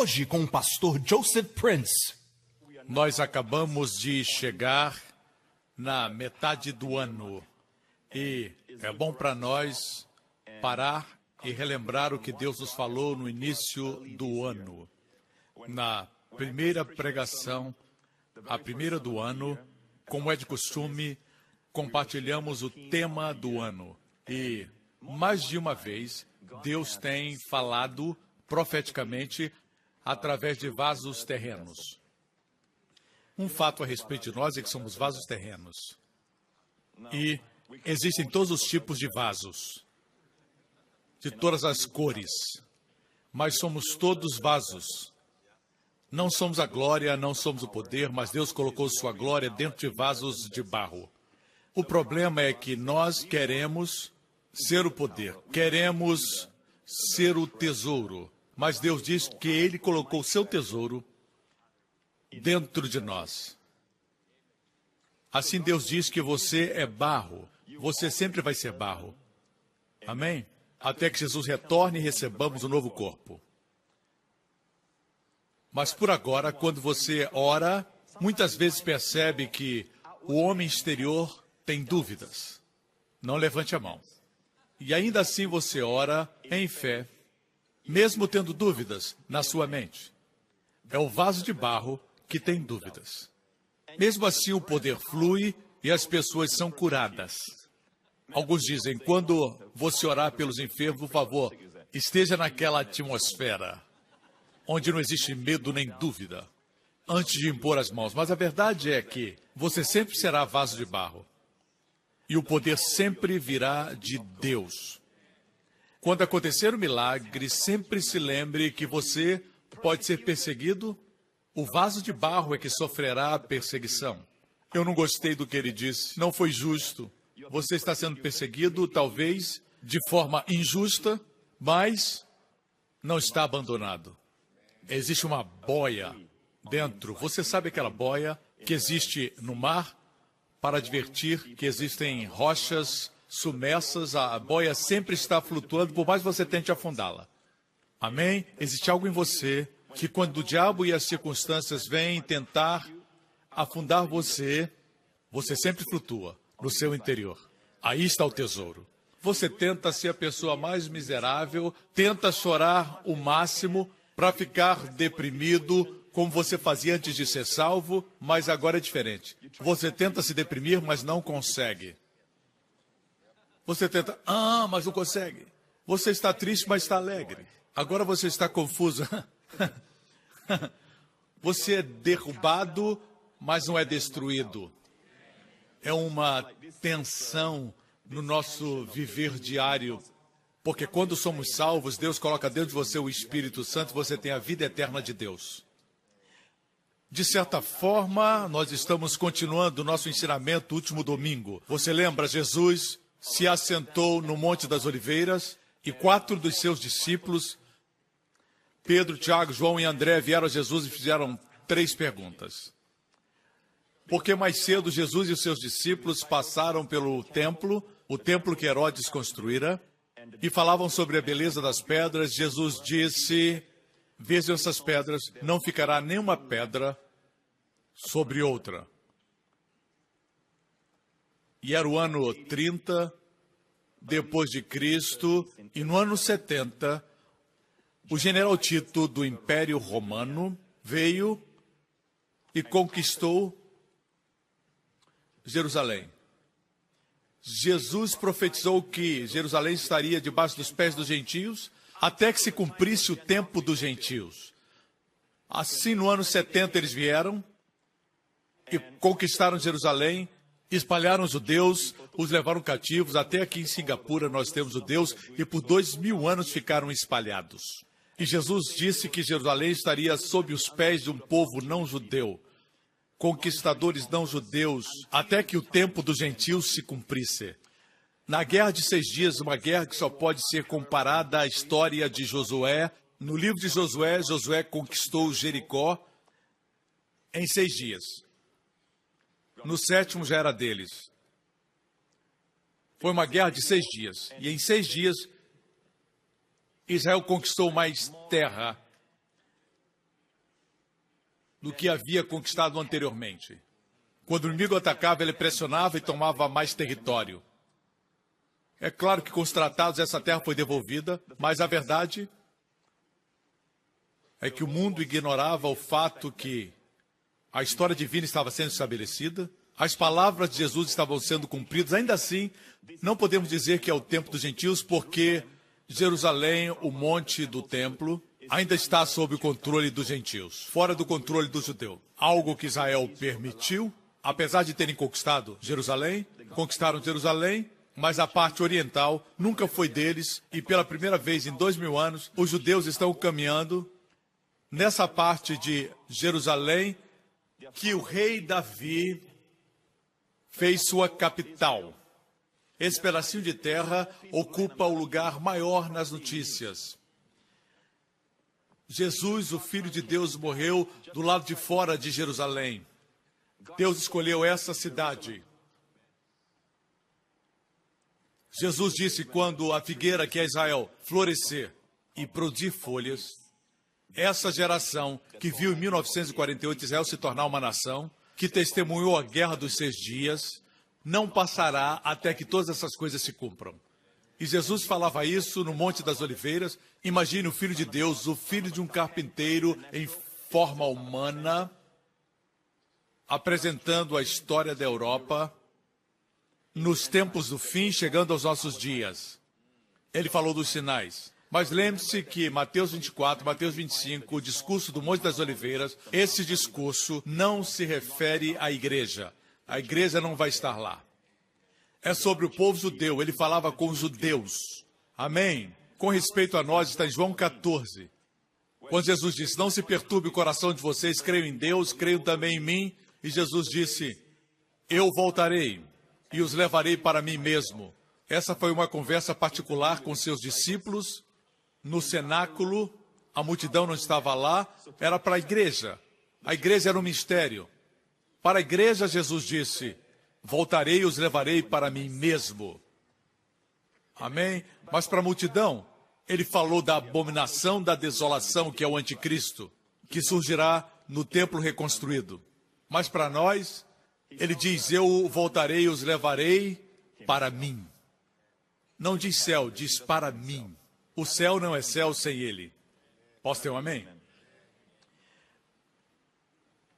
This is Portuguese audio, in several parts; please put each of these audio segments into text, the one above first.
Hoje com o pastor Joseph Prince. Nós acabamos de chegar na metade do ano e é bom para nós parar e relembrar o que Deus nos falou no início do ano. Na primeira pregação, a primeira do ano, como é de costume, compartilhamos o tema do ano. E, mais de uma vez, Deus tem falado profeticamente através de vasos terrenos. Um fato a respeito de nós é que somos vasos terrenos. E existem todos os tipos de vasos, de todas as cores, mas somos todos vasos. Não somos a glória, não somos o poder, mas Deus colocou sua glória dentro de vasos de barro. O problema é que nós queremos ser o poder, queremos ser o tesouro, mas Deus diz que Ele colocou o seu tesouro dentro de nós. Assim Deus diz que você é barro, você sempre vai ser barro. Amém? Até que Jesus retorne e recebamos um novo corpo. Mas por agora, quando você ora, muitas vezes percebe que o homem exterior tem dúvidas. Não levante a mão. E ainda assim você ora em fé, mesmo tendo dúvidas na sua mente. É o vaso de barro que tem dúvidas. Mesmo assim o poder flui e as pessoas são curadas. Alguns dizem, quando você orar pelos enfermos, por favor, esteja naquela atmosfera onde não existe medo nem dúvida, antes de impor as mãos. Mas a verdade é que você sempre será vaso de barro. E o poder sempre virá de Deus. Quando acontecer um milagre, sempre se lembre que você pode ser perseguido. O vaso de barro é que sofrerá a perseguição. Eu não gostei do que ele disse. Não foi justo. Você está sendo perseguido, talvez, de forma injusta, mas não está abandonado. Existe uma boia dentro. Você sabe aquela boia que existe no mar para advertir que existem rochas submersas? A boia sempre está flutuando, por mais que você tente afundá-la. Amém? Existe algo em você que quando o diabo e as circunstâncias vêm tentar afundar você, você sempre flutua no seu interior. Aí está o tesouro. Você tenta ser a pessoa mais miserável, tenta chorar o máximo para ficar deprimido, como você fazia antes de ser salvo, mas agora é diferente. Você tenta se deprimir, mas não consegue. Você tenta, mas não consegue. Você está triste, mas está alegre. Agora você está confuso. Você é derrubado, mas não é destruído. É uma tensão no nosso viver diário. Porque quando somos salvos, Deus coloca dentro de você o Espírito Santo, você tem a vida eterna de Deus. De certa forma, nós estamos continuando o nosso ensinamento último domingo. Você lembra, Jesus se assentou no Monte das Oliveiras e 4 dos seus discípulos, Pedro, Tiago, João e André, vieram a Jesus e fizeram 3 perguntas. Porque mais cedo Jesus e os seus discípulos passaram pelo templo, o templo que Herodes construíra, e falavam sobre a beleza das pedras. Jesus disse, vejam essas pedras, não ficará nenhuma pedra sobre outra. E era o ano 30 depois de Cristo, e no ano 70, o general Tito do Império Romano veio e conquistou Jerusalém. Jesus profetizou que Jerusalém estaria debaixo dos pés dos gentios até que se cumprisse o tempo dos gentios. Assim, no ano 70, eles vieram e conquistaram Jerusalém, espalharam os judeus, os levaram cativos. Até aqui em Singapura nós temos judeus e por 2000 anos ficaram espalhados. E Jesus disse que Jerusalém estaria sob os pés de um povo não judeu, conquistadores não judeus, até que o tempo dos gentios se cumprisse. Na Guerra de 6 Dias, uma guerra que só pode ser comparada à história de Josué. No livro de Josué, Josué conquistou Jericó em 6 dias. No 7º já era deles. Foi uma guerra de 6 dias. E em 6 dias, Israel conquistou mais terra. do que havia conquistado anteriormente. Quando o inimigo atacava, ele pressionava e tomava mais território. É claro que com os tratados essa terra foi devolvida, mas a verdade é que o mundo ignorava o fato que a história divina estava sendo estabelecida, as palavras de Jesus estavam sendo cumpridas. Ainda assim, não podemos dizer que é o tempo dos gentios, porque Jerusalém, o monte do templo, ainda está sob o controle dos gentios, fora do controle do judeu. Algo que Israel permitiu, apesar de terem conquistaram Jerusalém, mas a parte oriental nunca foi deles, e pela primeira vez em 2000 anos, os judeus estão caminhando nessa parte de Jerusalém que o rei Davi fez sua capital. Esse pedacinho de terra ocupa o lugar maior nas notícias. Jesus, o Filho de Deus, morreu do lado de fora de Jerusalém. Deus escolheu essa cidade. Jesus disse, quando a figueira, que é Israel, florescer e produzir folhas, essa geração que viu em 1948 Israel se tornar uma nação, que testemunhou a guerra dos 6 dias, não passará até que todas essas coisas se cumpram. E Jesus falava isso no Monte das Oliveiras. Imagine o Filho de Deus, o filho de um carpinteiro em forma humana, apresentando a história da Europa nos tempos do fim, chegando aos nossos dias. Ele falou dos sinais. Mas lembre-se que Mateus 24, Mateus 25, o discurso do Monte das Oliveiras, esse discurso não se refere à igreja. A igreja não vai estar lá. É sobre o povo judeu. Ele falava com os judeus. Amém? Com respeito a nós, está em João 14. Quando Jesus disse, não se perturbe o coração de vocês, creiam em Deus, creiam também em mim. E Jesus disse, eu voltarei e os levarei para mim mesmo. Essa foi uma conversa particular com seus discípulos. No cenáculo, a multidão não estava lá, era para a igreja. A igreja era um mistério. Para a igreja, Jesus disse, voltarei e os levarei para mim mesmo. Amém? Mas para a multidão, ele falou da abominação da desolação, que é o anticristo, que surgirá no templo reconstruído. Mas para nós, ele diz, eu voltarei e os levarei para mim. Não diz céu, diz para mim. O céu não é céu sem ele. Posso ter um amém?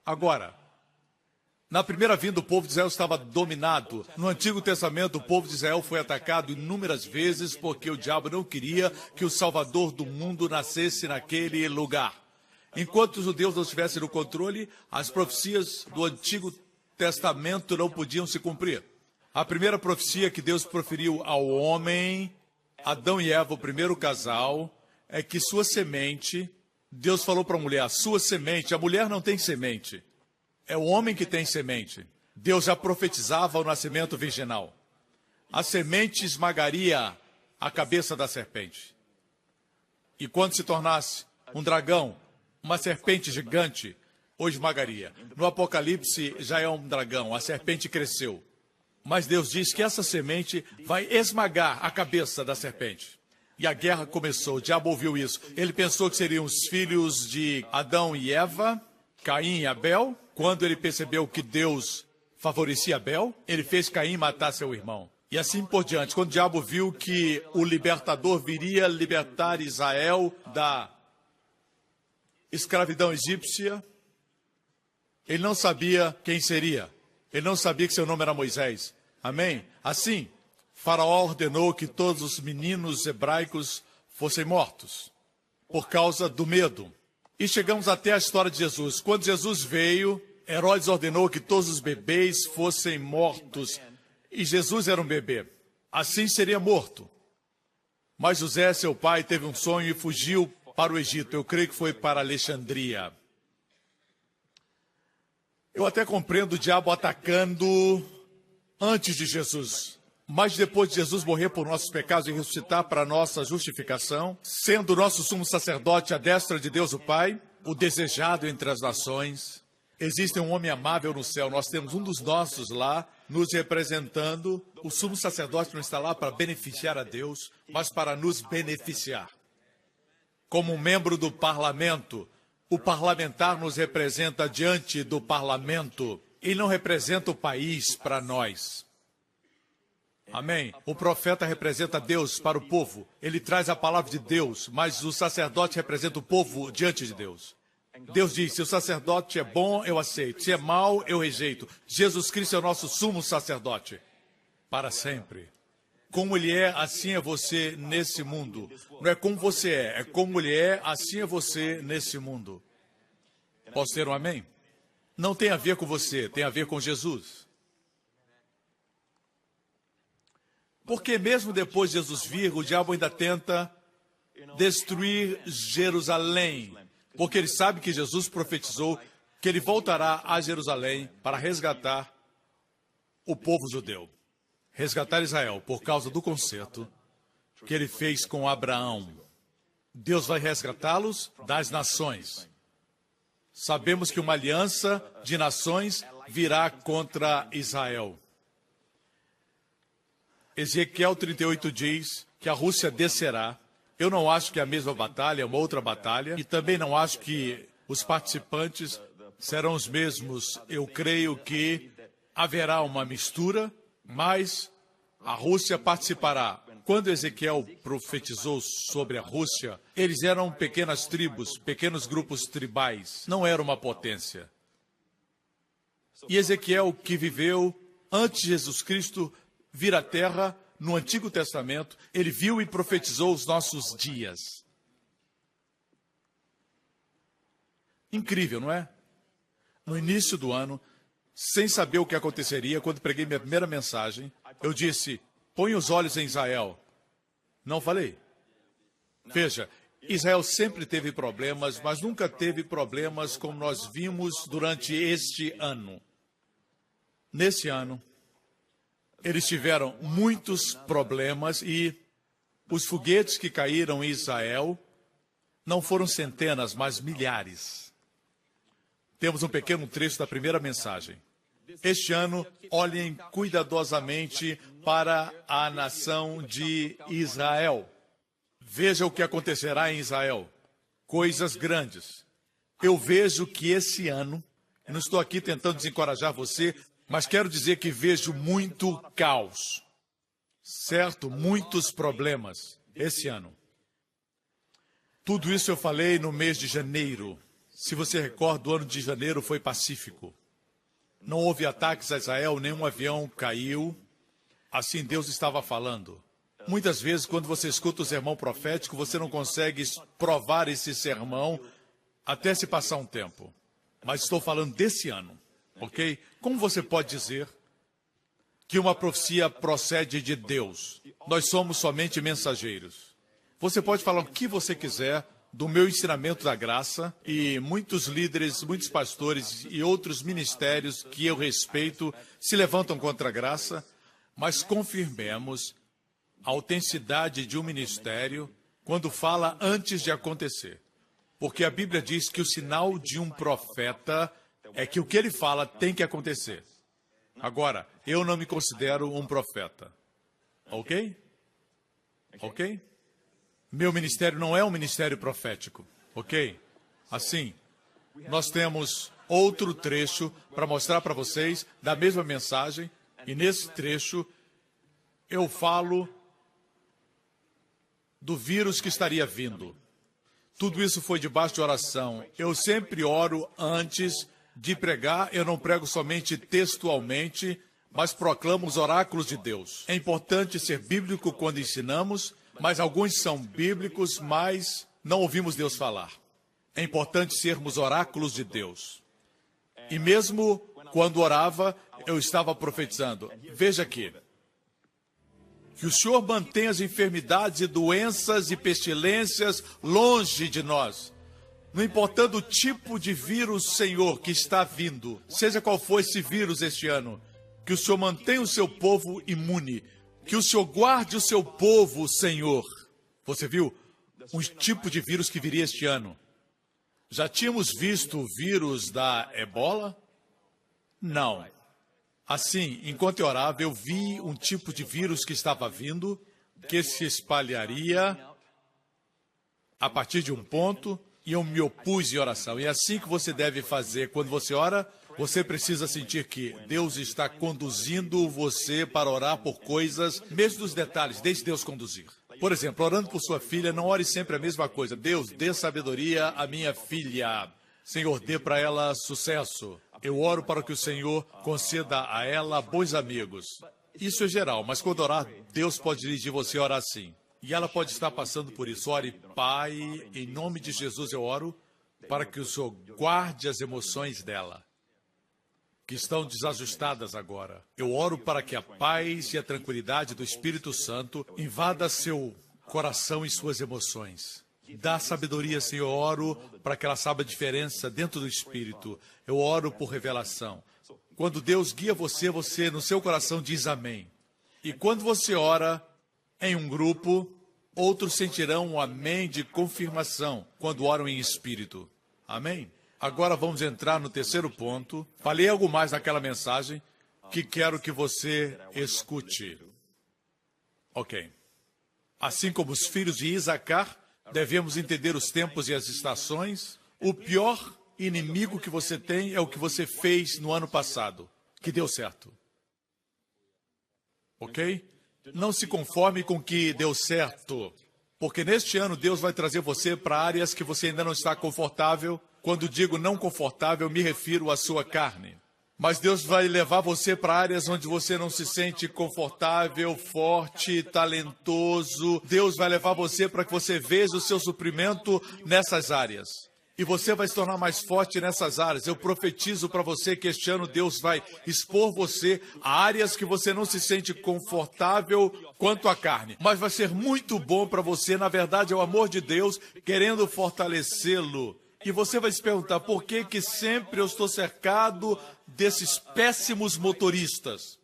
Agora, na primeira vinda, o povo de Israel estava dominado. No Antigo Testamento, o povo de Israel foi atacado inúmeras vezes porque o diabo não queria que o Salvador do mundo nascesse naquele lugar. Enquanto os judeus não estivessem no controle, as profecias do Antigo Testamento não podiam se cumprir. A primeira profecia que Deus proferiu ao homem, Adão e Eva, o primeiro casal, é que sua semente, Deus falou para a mulher, a sua semente, a mulher não tem semente, é o homem que tem semente. Deus já profetizava o nascimento virginal. A semente esmagaria a cabeça da serpente. E quando se tornasse um dragão, uma serpente gigante, o esmagaria. No Apocalipse já é um dragão, a serpente cresceu. Mas Deus diz que essa semente vai esmagar a cabeça da serpente. E a guerra começou, o diabo ouviu isso. Ele pensou que seriam os filhos de Adão e Eva, Caim e Abel. Quando ele percebeu que Deus favorecia Abel, ele fez Caim matar seu irmão. E assim por diante. Quando o diabo viu que o libertador viria libertar Israel da escravidão egípcia, ele não sabia quem seria. Ele não sabia que seu nome era Moisés. Amém? Assim, Faraó ordenou que todos os meninos hebraicos fossem mortos, por causa do medo. E chegamos até a história de Jesus. Quando Jesus veio, Herodes ordenou que todos os bebês fossem mortos. E Jesus era um bebê. Assim seria morto. Mas José, seu pai, teve um sonho e fugiu para o Egito. Eu creio que foi para Alexandria. Eu até compreendo o diabo atacando antes de Jesus. Mas depois de Jesus morrer por nossos pecados e ressuscitar para nossa justificação, sendo o nosso sumo sacerdote à destra de Deus o Pai, o desejado entre as nações, existe um homem amável no céu. Nós temos um dos nossos lá, nos representando. O sumo sacerdote não está lá para beneficiar a Deus, mas para nos beneficiar. Como um membro do parlamento, O parlamentar nos representa diante do parlamento. Ele não representa o país para nós. Amém? O profeta representa Deus para o povo. Ele traz a palavra de Deus, mas o sacerdote representa o povo diante de Deus. Deus diz, se o sacerdote é bom, eu aceito. Se é mau, eu rejeito. Jesus Cristo é o nosso sumo sacerdote. Para sempre. Como ele é, assim é você nesse mundo. Não é como você é como ele é, assim é você nesse mundo. Posso ter um amém? Não tem a ver com você, tem a ver com Jesus. Porque mesmo depois de Jesus vir, o diabo ainda tenta destruir Jerusalém. Porque ele sabe que Jesus profetizou que ele voltará a Jerusalém para resgatar o povo judeu. Resgatar Israel por causa do concerto que ele fez com Abraão. Deus vai resgatá-los das nações. Sabemos que uma aliança de nações virá contra Israel. Ezequiel 38 diz que a Rússia descerá. Eu não acho que é a mesma batalha, é uma outra batalha. E também não acho que os participantes serão os mesmos. Eu creio que haverá uma mistura, mas a Rússia participará. Quando Ezequiel profetizou sobre a Rússia, eles eram pequenas tribos, pequenos grupos tribais. Não era uma potência. E Ezequiel, que viveu antes de Jesus Cristo vir à Terra, no Antigo Testamento, ele viu e profetizou os nossos dias. Incrível, não é? No início do ano, sem saber o que aconteceria, quando preguei minha primeira mensagem, eu disse, põe os olhos em Israel. Não falei? Veja, Israel sempre teve problemas, mas nunca teve problemas como nós vimos durante este ano. Nesse ano, eles tiveram muitos problemas e os foguetes que caíram em Israel não foram centenas, mas milhares. Temos um pequeno trecho da primeira mensagem. Este ano, olhem cuidadosamente para a nação de Israel. Veja o que acontecerá em Israel. Coisas grandes. Eu vejo que esse ano, eu não estou aqui tentando desencorajar você, mas quero dizer que vejo muito caos. Certo? Muitos problemas esse ano. Tudo isso eu falei no mês de janeiro. Se você recorda, o ano de janeiro foi pacífico. Não houve ataques a Israel, nenhum avião caiu. Assim Deus estava falando. Muitas vezes, quando você escuta o sermão profético, você não consegue provar esse sermão até se passar um tempo. Mas estou falando desse ano, ok? Como você pode dizer que uma profecia procede de Deus? Nós somos somente mensageiros. Você pode falar o que você quiser do meu ensinamento da graça, e muitos líderes, muitos pastores e outros ministérios que eu respeito se levantam contra a graça, mas confirmemos a autenticidade de um ministério quando fala antes de acontecer. Porque a Bíblia diz que o sinal de um profeta é que o que ele fala tem que acontecer. Agora, eu não me considero um profeta. Ok? Ok? Meu ministério não é um ministério profético, ok? Assim, nós temos outro trecho para mostrar para vocês da mesma mensagem, e nesse trecho eu falo do vírus que estaria vindo. Tudo isso foi debaixo de oração. Eu sempre oro antes de pregar, eu não prego somente textualmente, mas proclamo os oráculos de Deus. É importante ser bíblico quando ensinamos, mas alguns são bíblicos, mas não ouvimos Deus falar. É importante sermos oráculos de Deus. E mesmo quando orava, eu estava profetizando. Veja aqui. Que o Senhor mantenha as enfermidades e doenças e pestilências longe de nós. Não importando o tipo de vírus, Senhor, que está vindo, seja qual for esse vírus este ano, que o Senhor mantenha o seu povo imune. Que o Senhor guarde o seu povo, Senhor. Você viu um tipo de vírus que viria este ano? Já tínhamos visto o vírus da ebola? Não. Assim, enquanto eu orava, eu vi um tipo de vírus que estava vindo, que se espalharia a partir de um ponto, e eu me opus em oração. E é assim que você deve fazer quando você ora. Você precisa sentir que Deus está conduzindo você para orar por coisas, mesmo dos detalhes, deixe Deus conduzir. Por exemplo, orando por sua filha, não ore sempre a mesma coisa. Deus, dê sabedoria à minha filha. Senhor, dê para ela sucesso. Eu oro para que o Senhor conceda a ela bons amigos. Isso é geral, mas quando orar, Deus pode dirigir você a orar assim. E ela pode estar passando por isso. Ore, Pai, em nome de Jesus eu oro para que o Senhor guarde as emoções dela, que estão desajustadas agora. Eu oro para que a paz e a tranquilidade do Espírito Santo invada seu coração e suas emoções. Dá sabedoria, Senhor. Eu oro para que ela saiba a diferença dentro do Espírito. Eu oro por revelação. Quando Deus guia você, você no seu coração diz amém. E quando você ora em um grupo, outros sentirão um amém de confirmação quando oram em Espírito. Amém? Agora vamos entrar no terceiro ponto. Falei algo mais naquela mensagem que quero que você escute. Ok. Assim como os filhos de Isacar, devemos entender os tempos e as estações. O pior inimigo que você tem é o que você fez no ano passado, que deu certo. Ok? Não se conforme com o que deu certo, porque neste ano Deus vai trazer você para áreas que você ainda não está confortável. Quando digo não confortável, me refiro à sua carne. Mas Deus vai levar você para áreas onde você não se sente confortável, forte, talentoso. Deus vai levar você para que você veja o seu suprimento nessas áreas. E você vai se tornar mais forte nessas áreas. Eu profetizo para você que este ano Deus vai expor você a áreas que você não se sente confortável quanto à carne. Mas vai ser muito bom para você. Na verdade, é o amor de Deus querendo fortalecê-lo. E você vai se perguntar, por que que sempre eu estou cercado desses péssimos motoristas?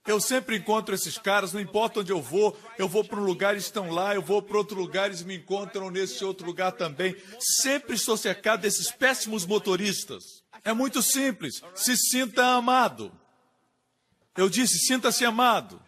Eu sempre encontro esses caras, não importa onde eu vou para um lugar e estão lá, eu vou para outro lugar e eles me encontram nesse outro lugar também. Sempre estou cercado desses péssimos motoristas. É muito simples, se sinta amado. Eu disse, sinta-se amado.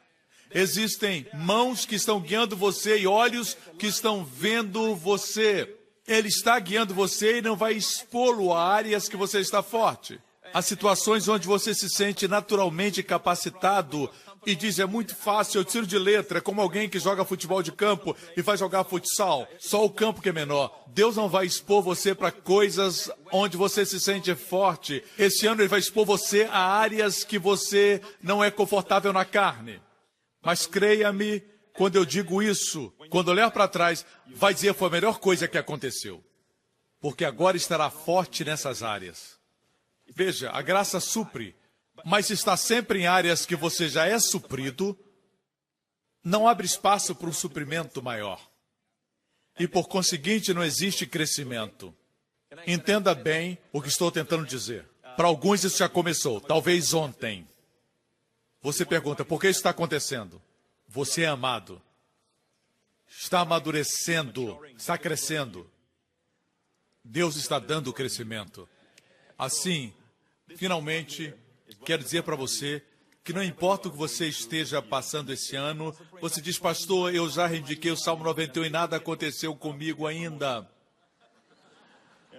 Existem mãos que estão guiando você e olhos que estão vendo você. Ele está guiando você e não vai expô-lo a áreas que você está forte. Há situações onde você se sente naturalmente capacitado e diz, é muito fácil, eu tiro de letra, é como alguém que joga futebol de campo e vai jogar futsal. Só o campo que é menor. Deus não vai expor você para coisas onde você se sente forte. Esse ano ele vai expor você a áreas que você não é confortável na carne. Mas creia-me, quando eu digo isso, quando olhar para trás, vai dizer foi a melhor coisa que aconteceu. Porque agora estará forte nessas áreas. Veja, a graça supre, mas se está sempre em áreas que você já é suprido, não abre espaço para um suprimento maior. E por conseguinte não existe crescimento. Entenda bem o que estou tentando dizer. Para alguns isso já começou, talvez ontem. Você pergunta, por que isso está acontecendo? Você é amado. Está amadurecendo, está crescendo. Deus está dando o crescimento. Assim, finalmente, quero dizer para você que não importa o que você esteja passando esse ano, você diz, pastor, eu já reivindiquei o Salmo 91 e nada aconteceu comigo ainda.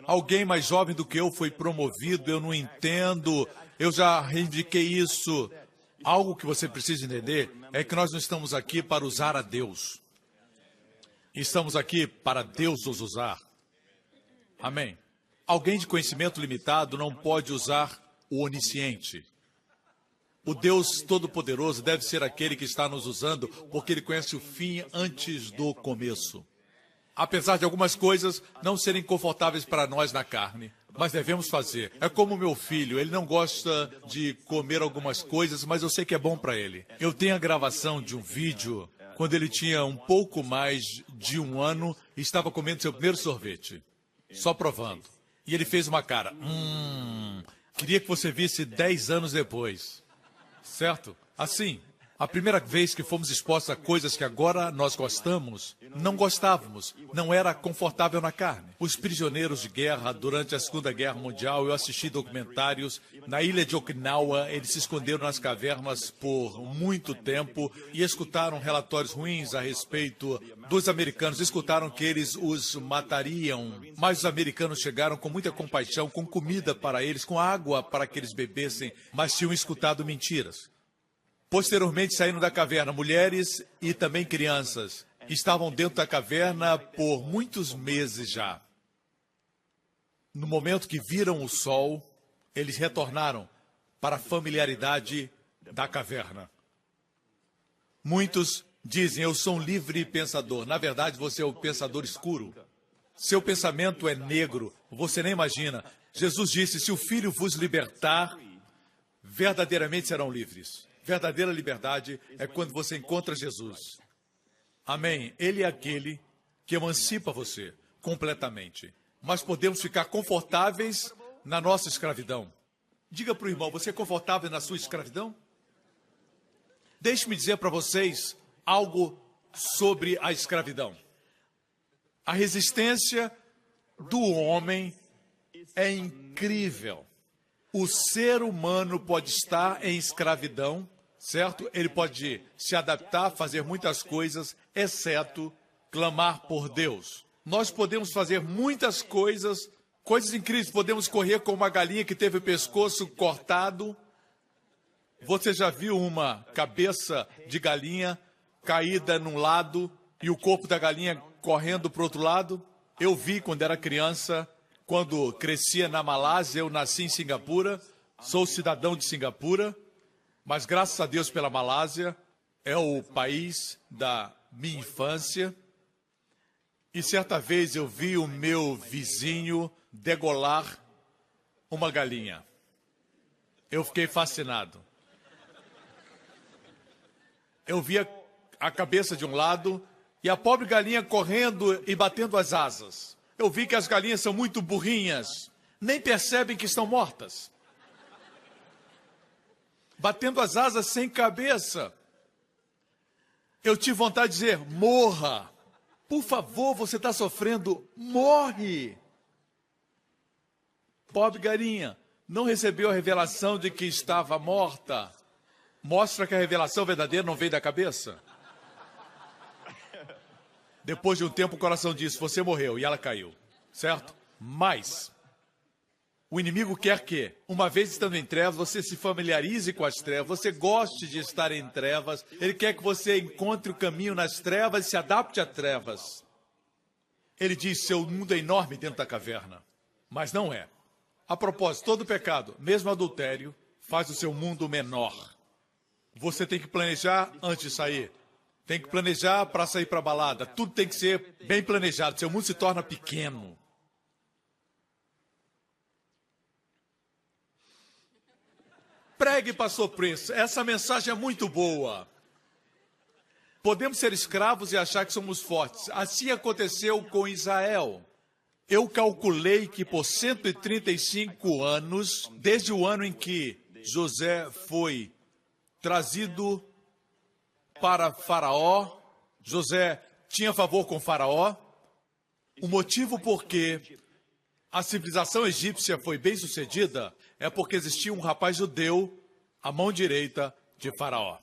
Alguém mais jovem do que eu foi promovido, eu não entendo, eu já reivindiquei isso. Algo que você precisa entender é que nós não estamos aqui para usar a Deus. Estamos aqui para Deus nos usar. Amém. Alguém de conhecimento limitado não pode usar o onisciente. O Deus Todo-Poderoso deve ser aquele que está nos usando, porque Ele conhece o fim antes do começo. Apesar de algumas coisas não serem confortáveis para nós na carne, mas devemos fazer. É como o meu filho, ele não gosta de comer algumas coisas, mas eu sei que é bom para ele. Eu tenho a gravação de um vídeo, quando ele tinha um pouco mais de 1 ano, e estava comendo seu primeiro sorvete, só provando. E ele fez uma cara, queria que você visse 10 anos depois, certo? Assim, A primeira vez que fomos expostos a coisas que agora nós gostamos, não gostávamos, não era confortável na carne. Os prisioneiros de guerra durante a Segunda Guerra Mundial, eu assisti documentários na ilha de Okinawa, eles se esconderam nas cavernas por muito tempo e escutaram relatórios ruins a respeito dos americanos, escutaram que eles os matariam, mas os americanos chegaram com muita compaixão, com comida para eles, com água para que eles bebessem, mas tinham escutado mentiras. Posteriormente saíram da caverna mulheres e também crianças. Estavam dentro da caverna por muitos meses já. No momento que viram o sol, eles retornaram para a familiaridade da caverna. Muitos dizem, eu sou um livre pensador. Na verdade, você é o pensador escuro. Seu pensamento é negro, você nem imagina. Jesus disse, se o Filho vos libertar, verdadeiramente serão livres. Verdadeira liberdade é quando você encontra Jesus. Amém. Ele é aquele que emancipa você completamente. Mas podemos ficar confortáveis na nossa escravidão. Diga para o irmão, você é confortável na sua escravidão? Deixe-me dizer para vocês algo sobre a escravidão. A resistência do homem é incrível. O ser humano pode estar em escravidão, certo? Ele pode se adaptar, fazer muitas coisas, exceto clamar por Deus. Nós podemos fazer muitas coisas, coisas incríveis. Podemos correr como uma galinha que teve o pescoço cortado. Você já viu uma cabeça de galinha caída num lado e o corpo da galinha correndo para o outro lado? Eu vi quando era criança. Quando crescia na Malásia, eu nasci em Singapura, sou cidadão de Singapura, mas graças a Deus pela Malásia, é o país da minha infância. E certa vez eu vi o meu vizinho degolar uma galinha. Eu fiquei fascinado. Eu via a cabeça de um lado e a pobre galinha correndo e batendo as asas. Eu vi que as galinhas são muito burrinhas, nem percebem que estão mortas. Batendo as asas sem cabeça. Eu tive vontade de dizer, morra. Por favor, você está sofrendo, morre. Pobre galinha, não recebeu a revelação de que estava morta. Mostra que a revelação verdadeira não veio da cabeça. Depois de um tempo, o coração disse, você morreu, e ela caiu, certo? Mas, o inimigo quer que, uma vez estando em trevas, você se familiarize com as trevas, você goste de estar em trevas, ele quer que você encontre o caminho nas trevas e se adapte a trevas. Ele diz, seu mundo é enorme dentro da caverna, mas não é. A propósito, todo pecado, mesmo adultério, faz o seu mundo menor. Você tem que planejar antes de sair. Tem que planejar para sair para a balada. Tudo tem que ser bem planejado. Seu mundo se torna pequeno. Pregue, pastor Prince. Essa mensagem é muito boa. Podemos ser escravos e achar que somos fortes. Assim aconteceu com Israel. Eu calculei que por 135 anos, desde o ano em que José foi trazido para Faraó, José tinha favor com Faraó. O motivo por que a civilização egípcia foi bem sucedida é porque existia um rapaz judeu à mão direita de Faraó.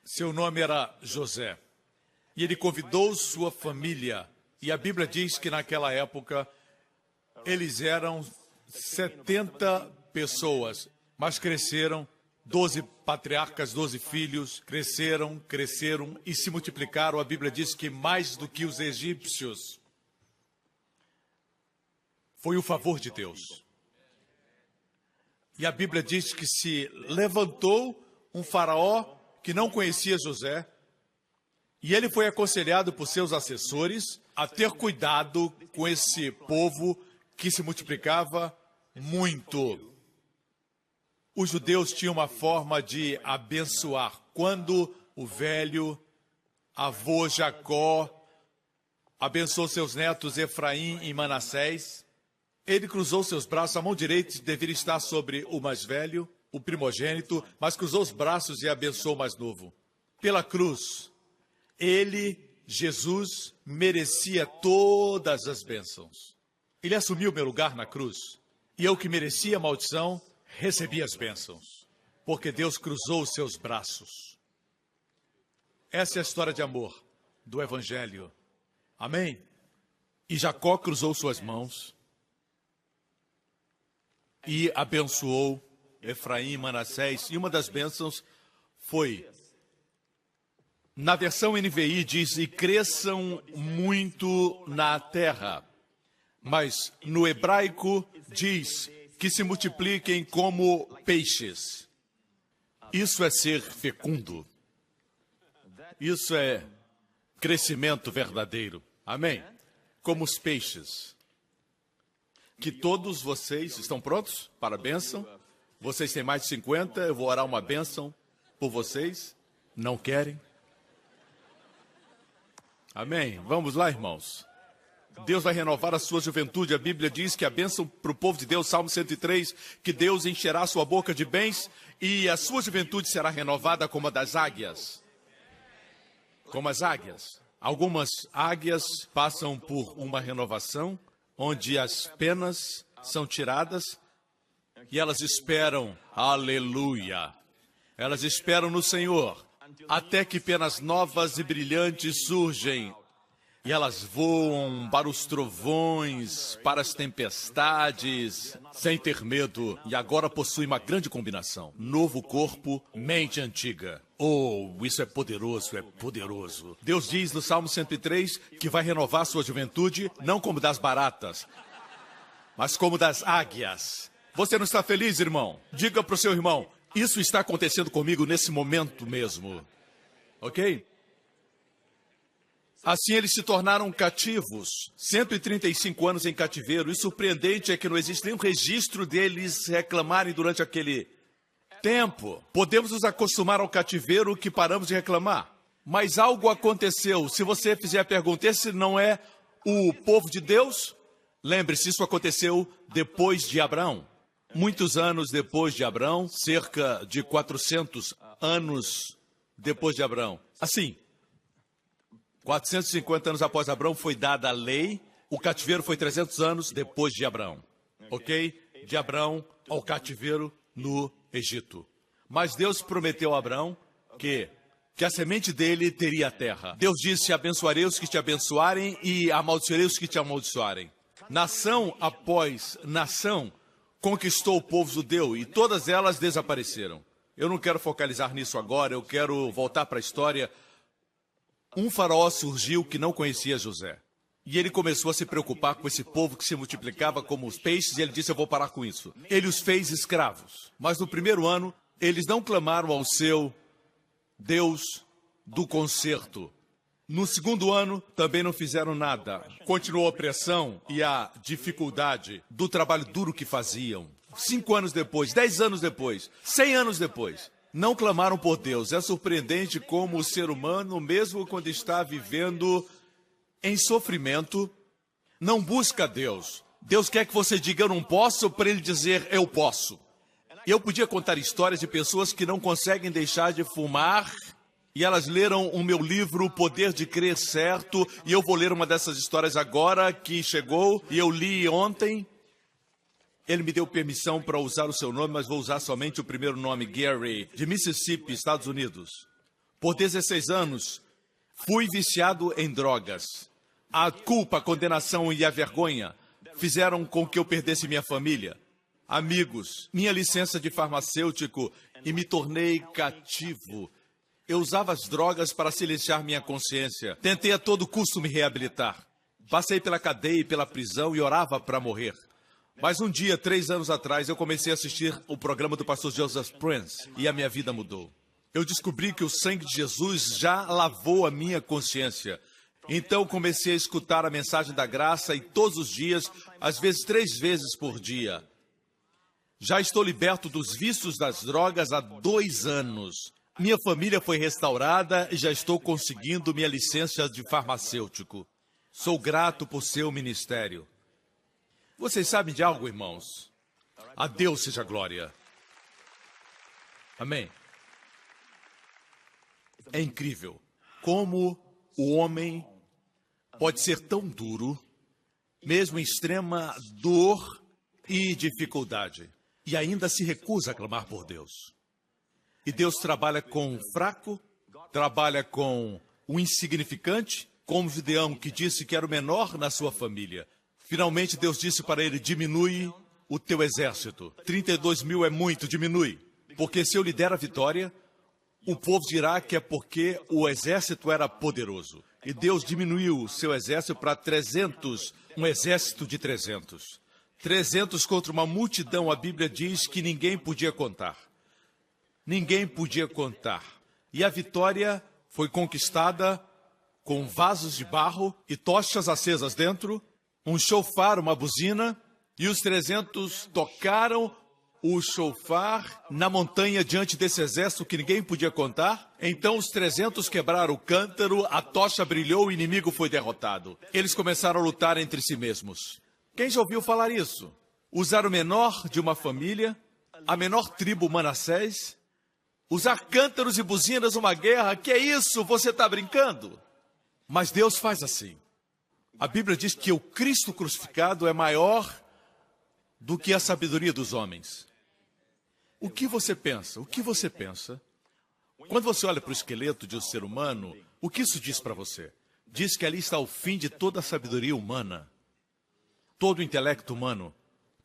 Seu nome era José. E ele convidou sua família. E a Bíblia diz que naquela época eles eram 70 pessoas, mas cresceram. 12 patriarcas, 12 filhos, cresceram e se multiplicaram. A Bíblia diz que mais do que os egípcios. Foi o favor de Deus. E a Bíblia diz que se levantou um faraó que não conhecia José, e ele foi aconselhado por seus assessores a ter cuidado com esse povo que se multiplicava muito. Os judeus tinham uma forma de abençoar. Quando o velho avô Jacó abençoou seus netos Efraim e Manassés, ele cruzou seus braços, a mão direita deveria estar sobre o mais velho, o primogênito, mas cruzou os braços e abençoou o mais novo. pela cruz. Ele, Jesus, merecia todas as bênçãos. Ele assumiu meu lugar na cruz. E eu que merecia a maldição, recebi as bênçãos. Porque Deus cruzou os seus braços. Essa é a história de amor do Evangelho. Amém? E Jacó cruzou suas mãos e abençoou Efraim e Manassés. E uma das bênçãos foi, na versão NVI diz, e cresçam muito na terra. Mas no hebraico diz que se multipliquem como peixes. Isso é ser fecundo. Isso é crescimento verdadeiro. Amém? Como os peixes. Que todos vocês estão prontos para a bênção? Vocês têm mais de 50, eu vou orar uma bênção por vocês. Não querem? Amém? Vamos lá, irmãos. Deus vai renovar a sua juventude. A Bíblia diz que a bênção para o povo de Deus, Salmo 103, que Deus encherá a sua boca de bens e a sua juventude será renovada como a das águias. Como as águias. Algumas águias passam por uma renovação, onde as penas são tiradas e elas esperam, aleluia. Elas esperam no Senhor, até que penas novas e brilhantes surgem. E elas voam para os trovões, para as tempestades, sem ter medo. E agora possui uma grande combinação. Novo corpo, mente antiga. Oh, isso é poderoso, é poderoso. Deus diz no Salmo 103 que vai renovar sua juventude, não como das baratas, mas como das águias. Você não está feliz, irmão? Diga para o seu irmão, isso está acontecendo comigo nesse momento mesmo. Ok? Assim eles se tornaram cativos, 135 anos em cativeiro. E surpreendente é que não existe nenhum registro deles reclamarem durante aquele tempo. Podemos nos acostumar ao cativeiro que paramos de reclamar. Mas algo aconteceu. Se você fizer a pergunta, esse não é o povo de Deus? Lembre-se, isso aconteceu depois de Abraão. Muitos anos depois de Abraão, cerca de 400 anos depois de Abraão. Assim, 450 anos após Abraão foi dada a lei, o cativeiro foi 300 anos depois de Abraão, ok? De Abraão ao cativeiro no Egito. Mas Deus prometeu a Abraão que a semente dele teria a terra. Deus disse, abençoarei os que te abençoarem e amaldiçoarei os que te amaldiçoarem. Nação após nação conquistou o povo judeu e todas elas desapareceram. Eu não quero focalizar nisso agora, eu quero voltar para a história. Um faraó surgiu que não conhecia José. E ele começou a se preocupar com esse povo que se multiplicava como os peixes, e ele disse, eu vou parar com isso. Ele os fez escravos. Mas no primeiro ano, eles não clamaram ao seu Deus do conserto. No segundo ano, também não fizeram nada. Continuou a opressão e a dificuldade do trabalho duro que faziam. 5 anos depois, 10 anos depois, 100 anos depois, não clamaram por Deus. É surpreendente como o ser humano, mesmo quando está vivendo em sofrimento, não busca Deus. Deus quer que você diga, eu não posso, para ele dizer, eu posso. E eu podia contar histórias de pessoas que não conseguem deixar de fumar, e elas leram o meu livro, O Poder de Crer Certo, e eu vou ler uma dessas histórias agora, que chegou, e eu li ontem. Ele me deu permissão para usar o seu nome, mas vou usar somente o primeiro nome, Gary, de Mississippi, Estados Unidos. Por 16 anos, fui viciado em drogas. A culpa, a condenação e a vergonha fizeram com que eu perdesse minha família, amigos, minha licença de farmacêutico e me tornei cativo. Eu usava as drogas para silenciar minha consciência. Tentei a todo custo me reabilitar. Passei pela cadeia e pela prisão e orava para morrer. Mas um dia, 3 anos atrás, eu comecei a assistir o programa do pastor Joseph Prince e a minha vida mudou. Eu descobri que o sangue de Jesus já lavou a minha consciência. Então comecei a escutar a mensagem da graça e todos os dias, às vezes 3 vezes por dia. Já estou liberto dos vícios das drogas há 2 anos. Minha família foi restaurada e já estou conseguindo minha licença de farmacêutico. Sou grato por seu ministério. Vocês sabem de algo, irmãos? A Deus seja glória. Amém. É incrível como o homem pode ser tão duro, mesmo em extrema dor e dificuldade, e ainda se recusa a clamar por Deus. E Deus trabalha com o fraco, trabalha com o insignificante, como Gideão, que disse que era o menor na sua família. Finalmente Deus disse para ele: diminui o teu exército. 32 mil é muito, diminui. Porque se eu lhe der a vitória, o povo dirá que é porque o exército era poderoso. E Deus diminuiu o seu exército para 300, um exército de 300. 300 contra uma multidão, a Bíblia diz que ninguém podia contar. Ninguém podia contar. E a vitória foi conquistada com vasos de barro e tochas acesas dentro, um chofar, uma buzina, e os 300 tocaram o chofar na montanha diante desse exército que ninguém podia contar. Então os 300 quebraram o cântaro, a tocha brilhou, o inimigo foi derrotado. Eles começaram a lutar entre si mesmos. Quem já ouviu falar isso? Usar o menor de uma família, a menor tribo Manassés, usar cântaros e buzinas numa guerra. Que é isso? Você está brincando? Mas Deus faz assim. A Bíblia diz que o Cristo crucificado é maior do que a sabedoria dos homens. O que você pensa? O que você pensa? Quando você olha para o esqueleto de um ser humano, o que isso diz para você? Diz que ali está o fim de toda a sabedoria humana, todo o intelecto humano,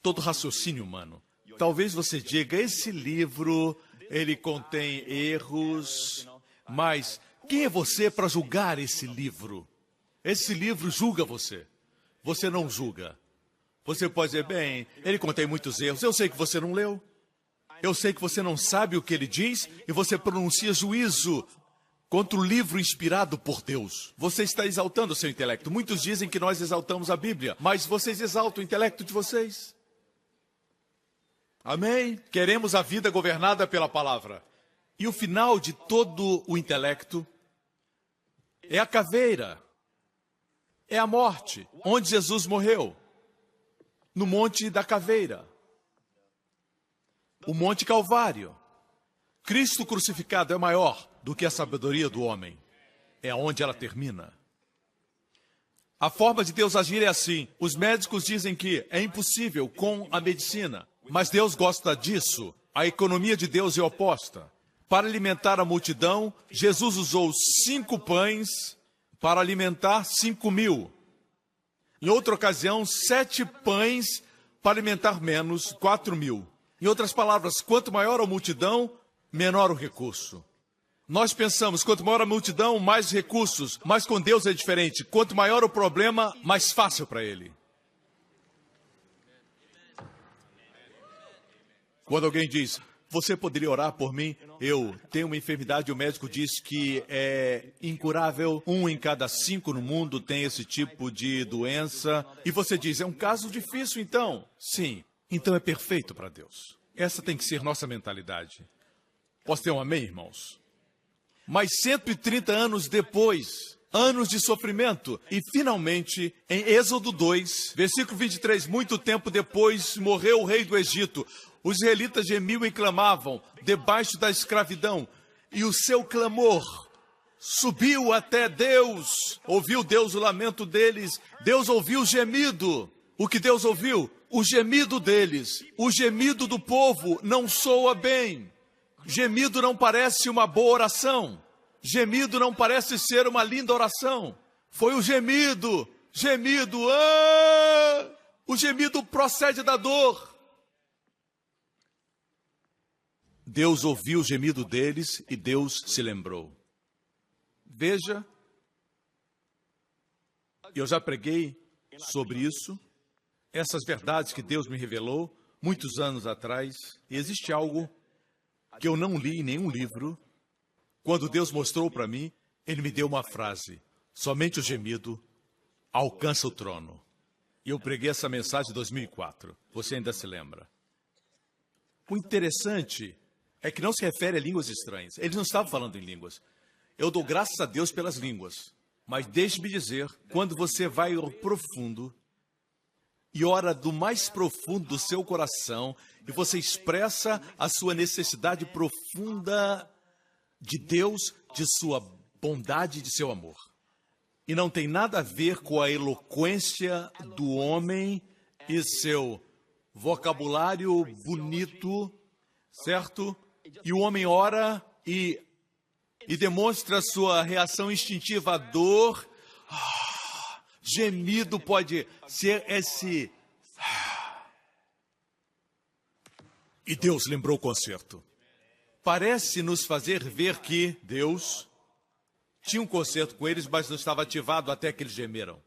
todo o raciocínio humano. Talvez você diga: esse livro, ele contém erros, mas quem é você para julgar esse livro? Esse livro julga você. Você não julga. Você pode dizer: bem, ele contém muitos erros. Eu sei que você não leu. Eu sei que você não sabe o que ele diz e você pronuncia juízo contra o livro inspirado por Deus. Você está exaltando o seu intelecto. Muitos dizem que nós exaltamos a Bíblia, mas vocês exaltam o intelecto de vocês. Amém? Queremos a vida governada pela palavra. E o final de todo o intelecto é a caveira, é a morte, onde Jesus morreu, no Monte da Caveira, o Monte Calvário. Cristo crucificado é maior do que a sabedoria do homem. É onde ela termina. A forma de Deus agir é assim. Os médicos dizem que é impossível com a medicina, mas Deus gosta disso. A economia de Deus é oposta. Para alimentar a multidão, Jesus usou 5 pães para alimentar 5.000. Em outra ocasião, 7 pães para alimentar menos 4.000. Em outras palavras, quanto maior a multidão, menor o recurso. Nós pensamos, quanto maior a multidão, mais recursos. Mas com Deus é diferente. Quanto maior o problema, mais fácil para Ele. Quando alguém diz: você poderia orar por mim? Eu tenho uma enfermidade, o médico diz que é incurável. 1 em cada 5 no mundo tem esse tipo de doença. E você diz: é um caso difícil então? Sim. Então é perfeito para Deus. Essa tem que ser nossa mentalidade. Posso ter um amém, irmãos? Mas 130 anos depois, anos de sofrimento, e finalmente, em Êxodo 2, versículo 23, muito tempo depois, morreu o rei do Egito. Os israelitas gemiam e clamavam debaixo da escravidão, e o seu clamor subiu até Deus. Ouviu Deus o lamento deles, Deus ouviu o gemido. O que Deus ouviu? O gemido deles. O gemido do povo não soa bem. Gemido não parece uma boa oração. Gemido não parece ser uma linda oração. Foi o gemido. Gemido. Ah! O gemido procede da dor. Deus ouviu o gemido deles e Deus se lembrou. Veja, eu já preguei sobre isso. Essas verdades que Deus me revelou muitos anos atrás. E existe algo que eu não li em nenhum livro. Quando Deus mostrou para mim, Ele me deu uma frase: somente o gemido alcança o trono. E eu preguei essa mensagem em 2004. Você ainda se lembra? O interessante é que não se refere a línguas estranhas. Eles não estavam falando em línguas. Eu dou graças a Deus pelas línguas. Mas deixe-me dizer, quando você vai ao profundo e ora do mais profundo do seu coração, e você expressa a sua necessidade profunda de Deus, de sua bondade e de seu amor. E não tem nada a ver com a eloquência do homem e seu vocabulário bonito, certo? E o homem ora e demonstra sua reação instintiva à dor. Gemido pode ser esse... E Deus lembrou o concerto. Parece nos fazer ver que Deus tinha um concerto com eles, mas não estava ativado até que eles gemeram.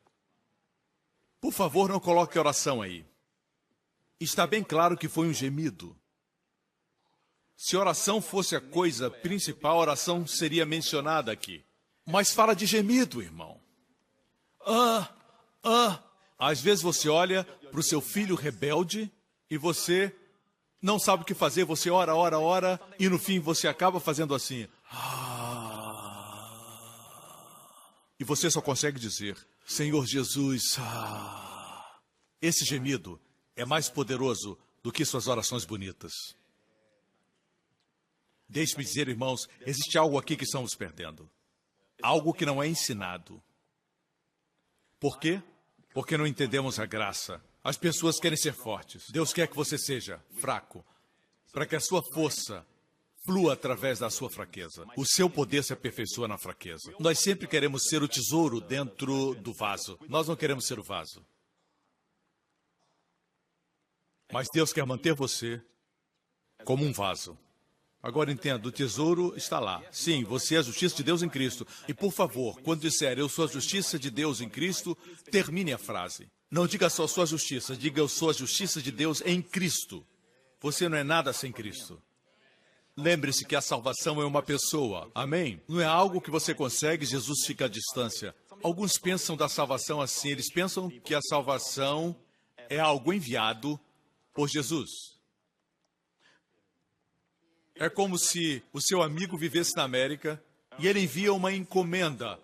Por favor, não coloque oração aí. Está bem claro que foi um gemido. Se oração fosse a coisa principal, a oração seria mencionada aqui. Mas fala de gemido, irmão. Às vezes você olha para o seu filho rebelde e você não sabe o que fazer. Você ora, ora, ora e no fim você acaba fazendo assim. E você só consegue dizer, Senhor Jesus, Esse gemido é mais poderoso do que suas orações bonitas. Deixe-me dizer, irmãos, existe algo aqui que estamos perdendo. Algo que não é ensinado. Por quê? Porque não entendemos a graça. As pessoas querem ser fortes. Deus quer que você seja fraco, para que a sua força flua através da sua fraqueza. O seu poder se aperfeiçoa na fraqueza. Nós sempre queremos ser o tesouro dentro do vaso. Nós não queremos ser o vaso. Mas Deus quer manter você como um vaso. Agora entenda, o tesouro está lá. Sim, você é a justiça de Deus em Cristo. E por favor, quando disser eu sou a justiça de Deus em Cristo, termine a frase. Não diga só sua justiça, diga eu sou a justiça de Deus em Cristo. Você não é nada sem Cristo. Lembre-se que a salvação é uma pessoa. Amém? Não é algo que você consegue, Jesus fica à distância. Alguns pensam da salvação assim, eles pensam que a salvação é algo enviado por Jesus. É como se o seu amigo vivesse na América e ele envia uma encomenda,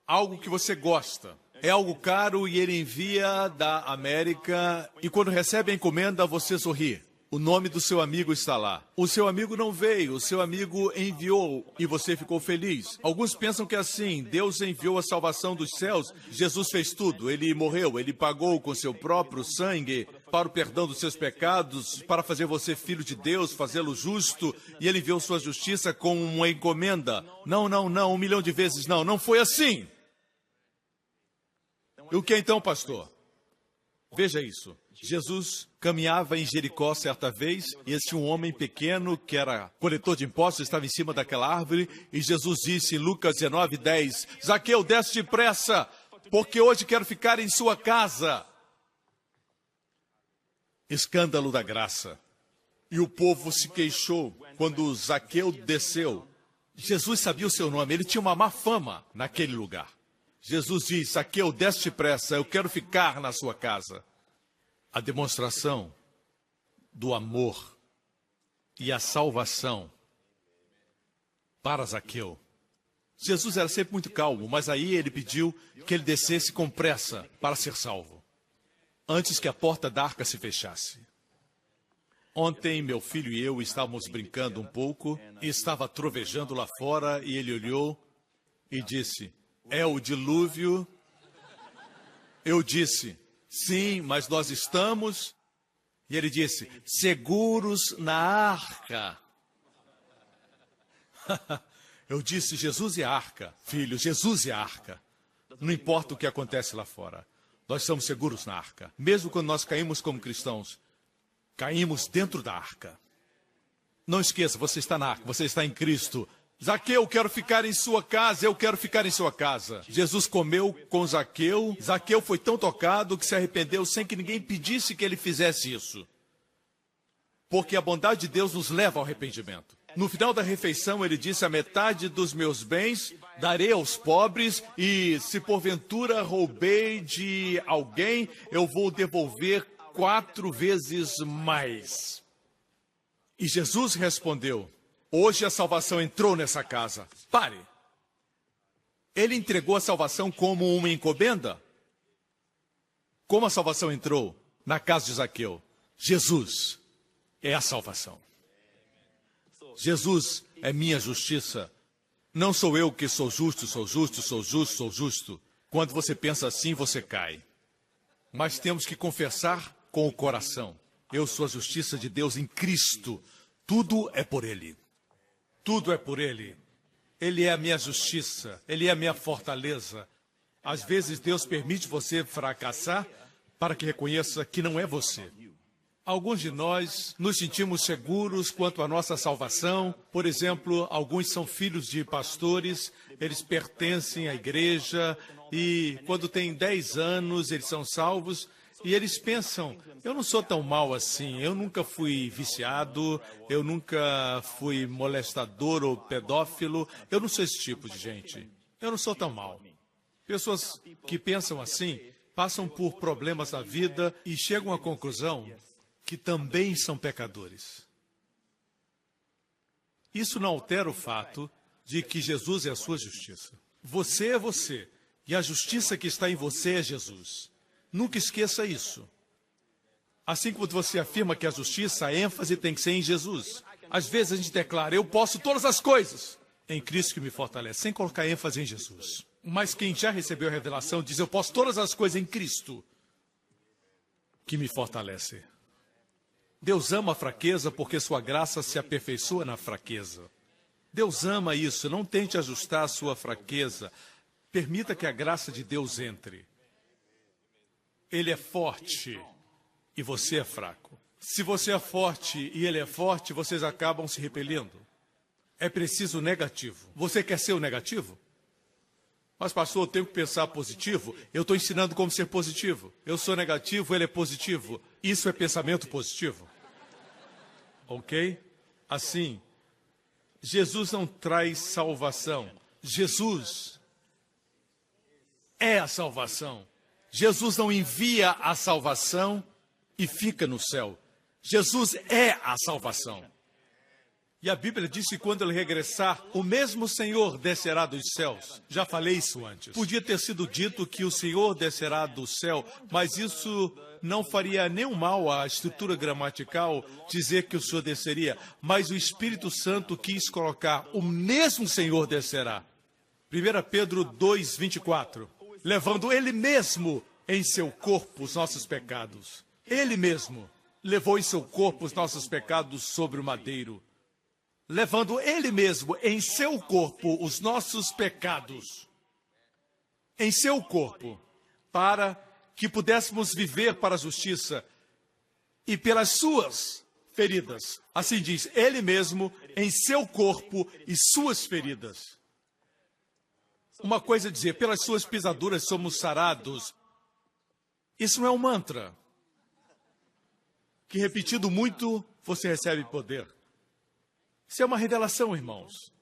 algo que você gosta. É algo caro e ele envia da América e quando recebe a encomenda você sorri. O nome do seu amigo está lá. O seu amigo não veio, o seu amigo enviou e você ficou feliz. Alguns pensam que é assim, Deus enviou a salvação dos céus, Jesus fez tudo, ele morreu, ele pagou com seu próprio sangue para o perdão dos seus pecados, para fazer você filho de Deus, fazê-lo justo, e ele enviou sua justiça com uma encomenda. Não, 1 milhão de vezes não, não foi assim. E o que então, pastor? Veja isso. Jesus caminhava em Jericó certa vez e este um homem pequeno que era coletor de impostos estava em cima daquela árvore e Jesus disse em Lucas 19:10, Zaqueu, desce depressa, porque hoje quero ficar em sua casa. Escândalo da graça. E o povo se queixou quando Zaqueu desceu. Jesus sabia o seu nome, ele tinha uma má fama naquele lugar. Jesus diz, Zaqueu, desce depressa, eu quero ficar na sua casa. A demonstração do amor e a salvação para Zaqueu. Jesus era sempre muito calmo, mas aí ele pediu que ele descesse com pressa para ser salvo, antes que a porta da arca se fechasse. Ontem, meu filho e eu estávamos brincando um pouco, e estava trovejando lá fora, e ele olhou e disse, é o dilúvio? Eu disse, sim, mas nós estamos... E ele disse, seguros na arca. Eu disse, Jesus e a arca. Filho, Jesus e a arca. Não importa o que acontece lá fora. Nós estamos seguros na arca. Mesmo quando nós caímos como cristãos, caímos dentro da arca. Não esqueça, você está na arca, você está em Cristo. Zaqueu, eu quero ficar em sua casa, eu quero ficar em sua casa. Jesus comeu com Zaqueu. Zaqueu foi tão tocado que se arrependeu sem que ninguém pedisse que ele fizesse isso. Porque a bondade de Deus nos leva ao arrependimento. No final da refeição, ele disse, a metade dos meus bens darei aos pobres e se porventura roubei de alguém, eu vou devolver 4 vezes mais. E Jesus respondeu, hoje a salvação entrou nessa casa. Pare. Ele entregou a salvação como uma encomenda? Como a salvação entrou na casa de Zaqueu? Jesus é a salvação. Jesus é minha justiça Não sou eu que sou justo, sou justo, sou justo, sou justo. Quando você pensa assim, você cai. Mas temos que confessar com o coração. Eu sou a justiça de Deus em Cristo. Tudo é por Ele. Tudo é por Ele. Ele é a minha justiça. Ele é a minha fortaleza. Às vezes Deus permite você fracassar para que reconheça que não é você. Alguns de nós nos sentimos seguros quanto à nossa salvação. Por exemplo, alguns são filhos de pastores, eles pertencem à igreja e quando têm 10 anos eles são salvos e eles pensam, eu não sou tão mal assim, eu nunca fui viciado, eu nunca fui molestador ou pedófilo, eu não sou esse tipo de gente, eu não sou tão mal. Pessoas que pensam assim passam por problemas da vida e chegam à conclusão que também são pecadores. Isso não altera o fato de que Jesus é a sua justiça. Você é você, e a justiça que está em você é Jesus. Nunca esqueça isso. Assim como você afirma que a justiça, a ênfase tem que ser em Jesus. Às vezes a gente declara, eu posso todas as coisas em Cristo que me fortalece, sem colocar ênfase em Jesus. Mas quem já recebeu a revelação diz, eu posso todas as coisas em Cristo que me fortalece. Deus ama a fraqueza porque sua graça se aperfeiçoa na fraqueza. Deus ama isso, não tente ajustar a sua fraqueza. Permita que a graça de Deus entre. Ele é forte e você é fraco. Se você é forte e ele é forte, vocês acabam se repelindo. É preciso o negativo. Você quer ser o negativo? Mas, pastor, eu tenho que pensar positivo. Eu estou ensinando como ser positivo. Eu sou negativo, ele é positivo. Isso é pensamento positivo. Ok? Assim, Jesus não traz salvação. Jesus é a salvação. Jesus não envia a salvação e fica no céu. Jesus é a salvação. E a Bíblia diz que quando ele regressar, o mesmo Senhor descerá dos céus. Já falei isso antes. Podia ter sido dito que o Senhor descerá do céu, mas isso não faria nenhum mal à estrutura gramatical dizer que o Senhor desceria. Mas o Espírito Santo quis colocar, o mesmo Senhor descerá. 1 Pedro 2:24. Levando Ele mesmo em seu corpo os nossos pecados. Ele mesmo levou em seu corpo os nossos pecados sobre o madeiro. Levando Ele mesmo em seu corpo os nossos pecados, em seu corpo, para que pudéssemos viver para a justiça e pelas suas feridas. Assim diz, Ele mesmo em seu corpo e suas feridas. Uma coisa é dizer, pelas suas pisaduras somos sarados. Isso não é um mantra, que repetido muito, você recebe poder. Isso é uma revelação, irmãos.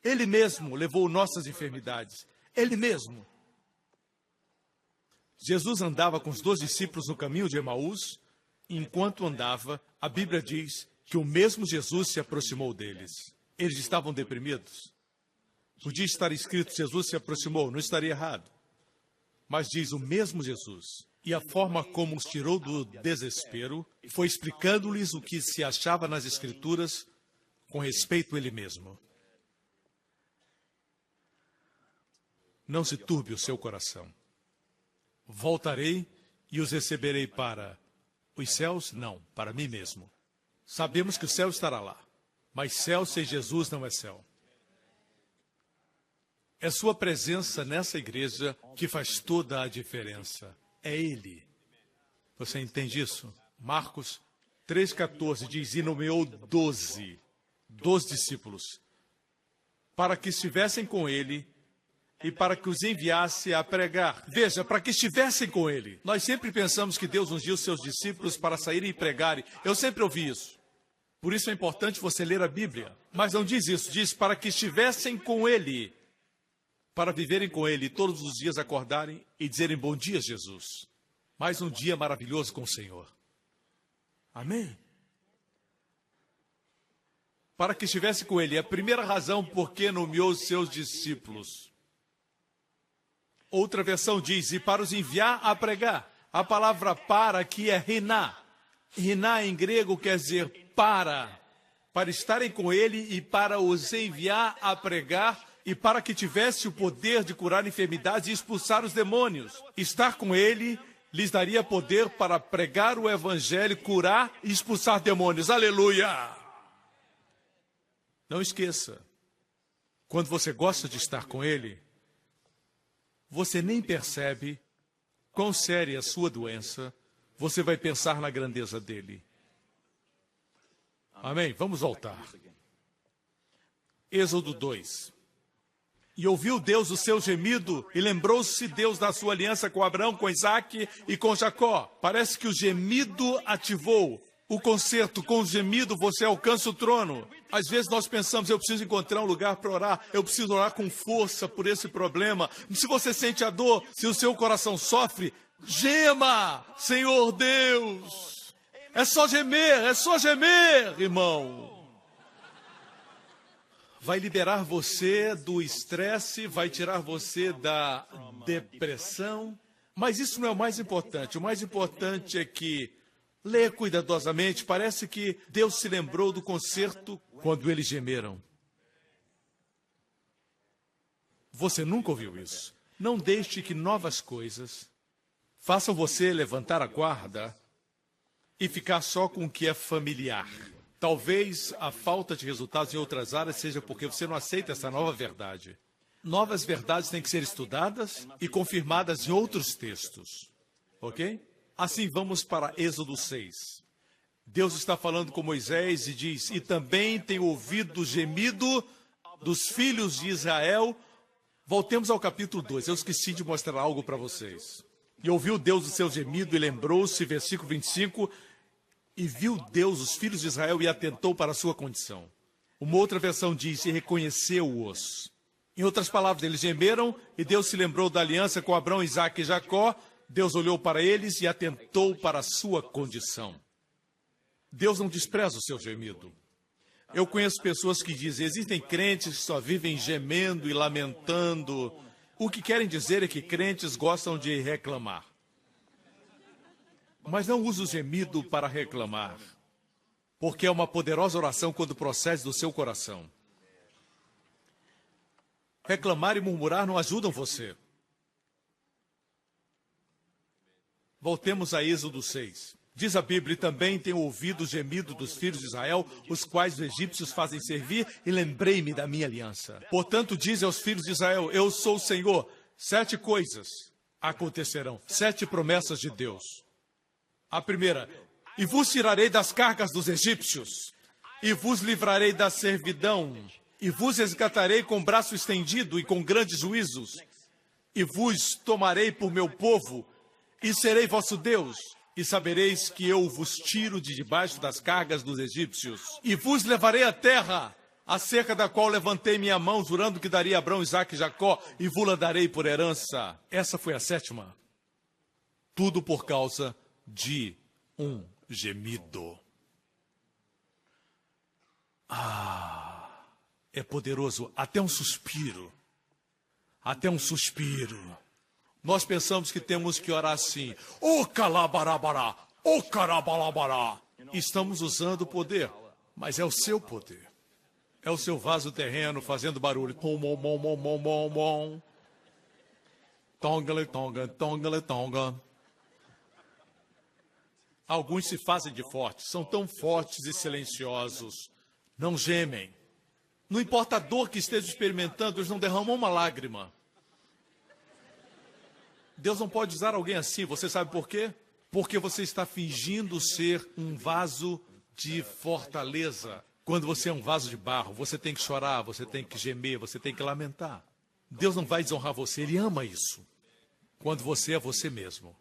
Ele mesmo levou nossas enfermidades. Ele mesmo. Jesus andava com os 12 discípulos no caminho de Emaús. E enquanto andava, a Bíblia diz que o mesmo Jesus se aproximou deles. Eles estavam deprimidos. Podia estar escrito, Jesus se aproximou, não estaria errado. Mas diz o mesmo Jesus. E a forma como os tirou do desespero foi explicando-lhes o que se achava nas Escrituras com respeito a Ele mesmo. Não se turbe o seu coração. Voltarei e os receberei para os céus? Não, para mim mesmo. Sabemos que o céu estará lá, mas céu sem Jesus não é céu. É sua presença nessa igreja que faz toda a diferença. É Ele. Você entende isso? Marcos 3,14 diz, e nomeou 12 discípulos, para que estivessem com ele e para que os enviasse a pregar. Veja, para que estivessem com ele. Nós sempre pensamos que Deus ungiu seus discípulos para saírem e pregarem. Eu sempre ouvi isso. Por isso é importante você ler a Bíblia. Mas não diz isso, diz para que estivessem com ele, para viverem com ele, todos os dias acordarem e dizerem bom dia, Jesus. Mais um dia maravilhoso com o Senhor. Amém? Para que estivesse com ele. É a primeira razão por que nomeou os seus discípulos. Outra versão diz, e para os enviar a pregar. A palavra para aqui é riná. Riná em grego quer dizer para para estarem com ele e para os enviar a pregar e para que tivesse o poder de curar enfermidades e expulsar os demônios. Estar com ele lhes daria poder para pregar o evangelho, curar e expulsar demônios. Aleluia! Não esqueça, quando você gosta de estar com ele, você nem percebe quão séria é a sua doença, você vai pensar na grandeza dele. Amém? Vamos voltar. Êxodo 2. E ouviu Deus o seu gemido, e lembrou-se Deus da sua aliança com Abraão, com Isaque e com Jacó. Parece que o gemido ativou o concerto. Com o gemido você alcança o trono. Às vezes nós pensamos, eu preciso encontrar um lugar para orar, eu preciso orar com força por esse problema. Se você sente a dor, se o seu coração sofre, gema, Senhor Deus. É só gemer, irmão. Vai liberar você do estresse, vai tirar você da depressão. Mas isso não é o mais importante. O mais importante é que leia cuidadosamente. Parece que Deus se lembrou do concerto quando eles gemeram. Você nunca ouviu isso. Não deixe que novas coisas façam você levantar a guarda e ficar só com o que é familiar. Talvez a falta de resultados em outras áreas seja porque você não aceita essa nova verdade. Novas verdades têm que ser estudadas e confirmadas em outros textos. Ok? Assim, vamos para Êxodo 6. Deus está falando com Moisés e diz, e também tem ouvido o gemido dos filhos de Israel. Voltemos ao capítulo 2. Eu esqueci de mostrar algo para vocês. E ouviu Deus o seu gemido e lembrou-se, versículo 25, e viu Deus os filhos de Israel e atentou para a sua condição. Uma outra versão diz, e reconheceu-os. Em outras palavras, eles gemeram e Deus se lembrou da aliança com Abraão, Isaque e Jacó. Deus olhou para eles e atentou para a sua condição. Deus não despreza o seu gemido. Eu conheço pessoas que dizem, existem crentes que só vivem gemendo e lamentando. O que querem dizer é que crentes gostam de reclamar. Mas não use o gemido para reclamar, porque é uma poderosa oração quando procede do seu coração. Reclamar e murmurar não ajudam você. Voltemos a Êxodo 6. Diz a Bíblia, e também tenho ouvido o gemido dos filhos de Israel, os quais os egípcios fazem servir, e lembrei-me da minha aliança. Portanto, diz aos filhos de Israel, eu sou o Senhor. 7 coisas acontecerão, 7 promessas de Deus. A primeira, e vos tirarei das cargas dos egípcios, e vos livrarei da servidão, e vos resgatarei com braço estendido e com grandes juízos, e vos tomarei por meu povo, e serei vosso Deus, e sabereis que eu vos tiro de debaixo das cargas dos egípcios, e vos levarei à terra, acerca da qual levantei minha mão, jurando que daria a Abraão, Isaque e Jacó, e vos-la darei por herança. Essa foi a 7ª. Tudo por causa de um gemido. É poderoso, até um suspiro. Até um suspiro. Nós pensamos que temos que orar assim, ô calabarabará, ô carabalabará. Estamos usando o poder, mas é o seu poder. É o seu vaso terreno fazendo barulho. Tom, bom, bom, bom, bom, bom, bom. Tongale, tonga, tongale, tonga. Alguns se fazem de fortes, são tão fortes e silenciosos, não gemem. Não importa a dor que estejam experimentando, eles não derramam uma lágrima. Deus não pode usar alguém assim, você sabe por quê? Porque você está fingindo ser um vaso de fortaleza. Quando você é um vaso de barro, você tem que chorar, você tem que gemer, você tem que lamentar. Deus não vai desonrar você, Ele ama isso. Quando você é você mesmo.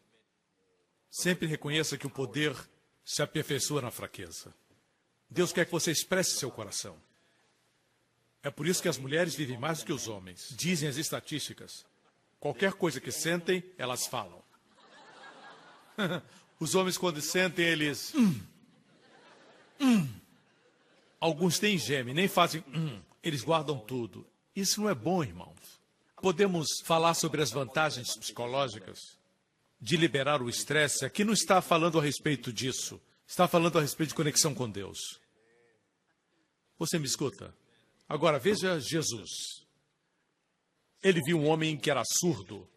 Sempre reconheça que o poder se aperfeiçoa na fraqueza. Deus quer que você expresse seu coração. É por isso que as mulheres vivem mais do que os homens. Dizem as estatísticas. Qualquer coisa que sentem, elas falam. Os homens, quando sentem, eles... Alguns nem gemem, nem fazem... Eles guardam tudo. Isso não é bom, irmãos. Podemos falar sobre as vantagens psicológicas de liberar o estresse. Aqui não está falando a respeito disso. Está falando a respeito de conexão com Deus. Você me escuta? Agora veja Jesus. Ele viu um homem que era surdo.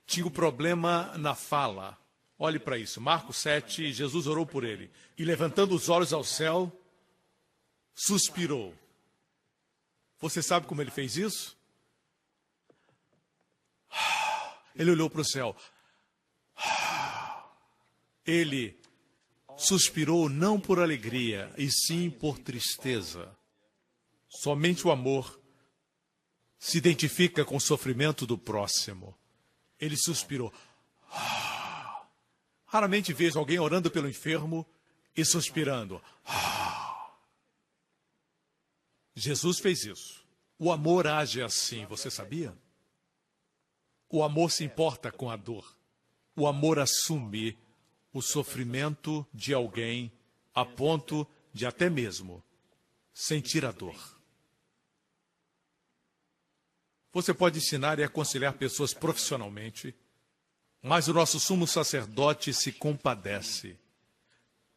Tinha um problema na fala. Olhe para isso. Marcos 7, Jesus orou por ele. E levantando os olhos ao céu, suspirou. Você sabe como ele fez isso? Ele olhou para o céu. Ele suspirou não por alegria, e sim por tristeza. Somente o amor se identifica com o sofrimento do próximo. Ele suspirou. Raramente vejo alguém orando pelo enfermo e suspirando. Jesus fez isso. O amor age assim, você sabia? O amor se importa com a dor. O amor assume o sofrimento de alguém a ponto de até mesmo sentir a dor. Você pode ensinar e aconselhar pessoas profissionalmente, mas o nosso sumo sacerdote se compadece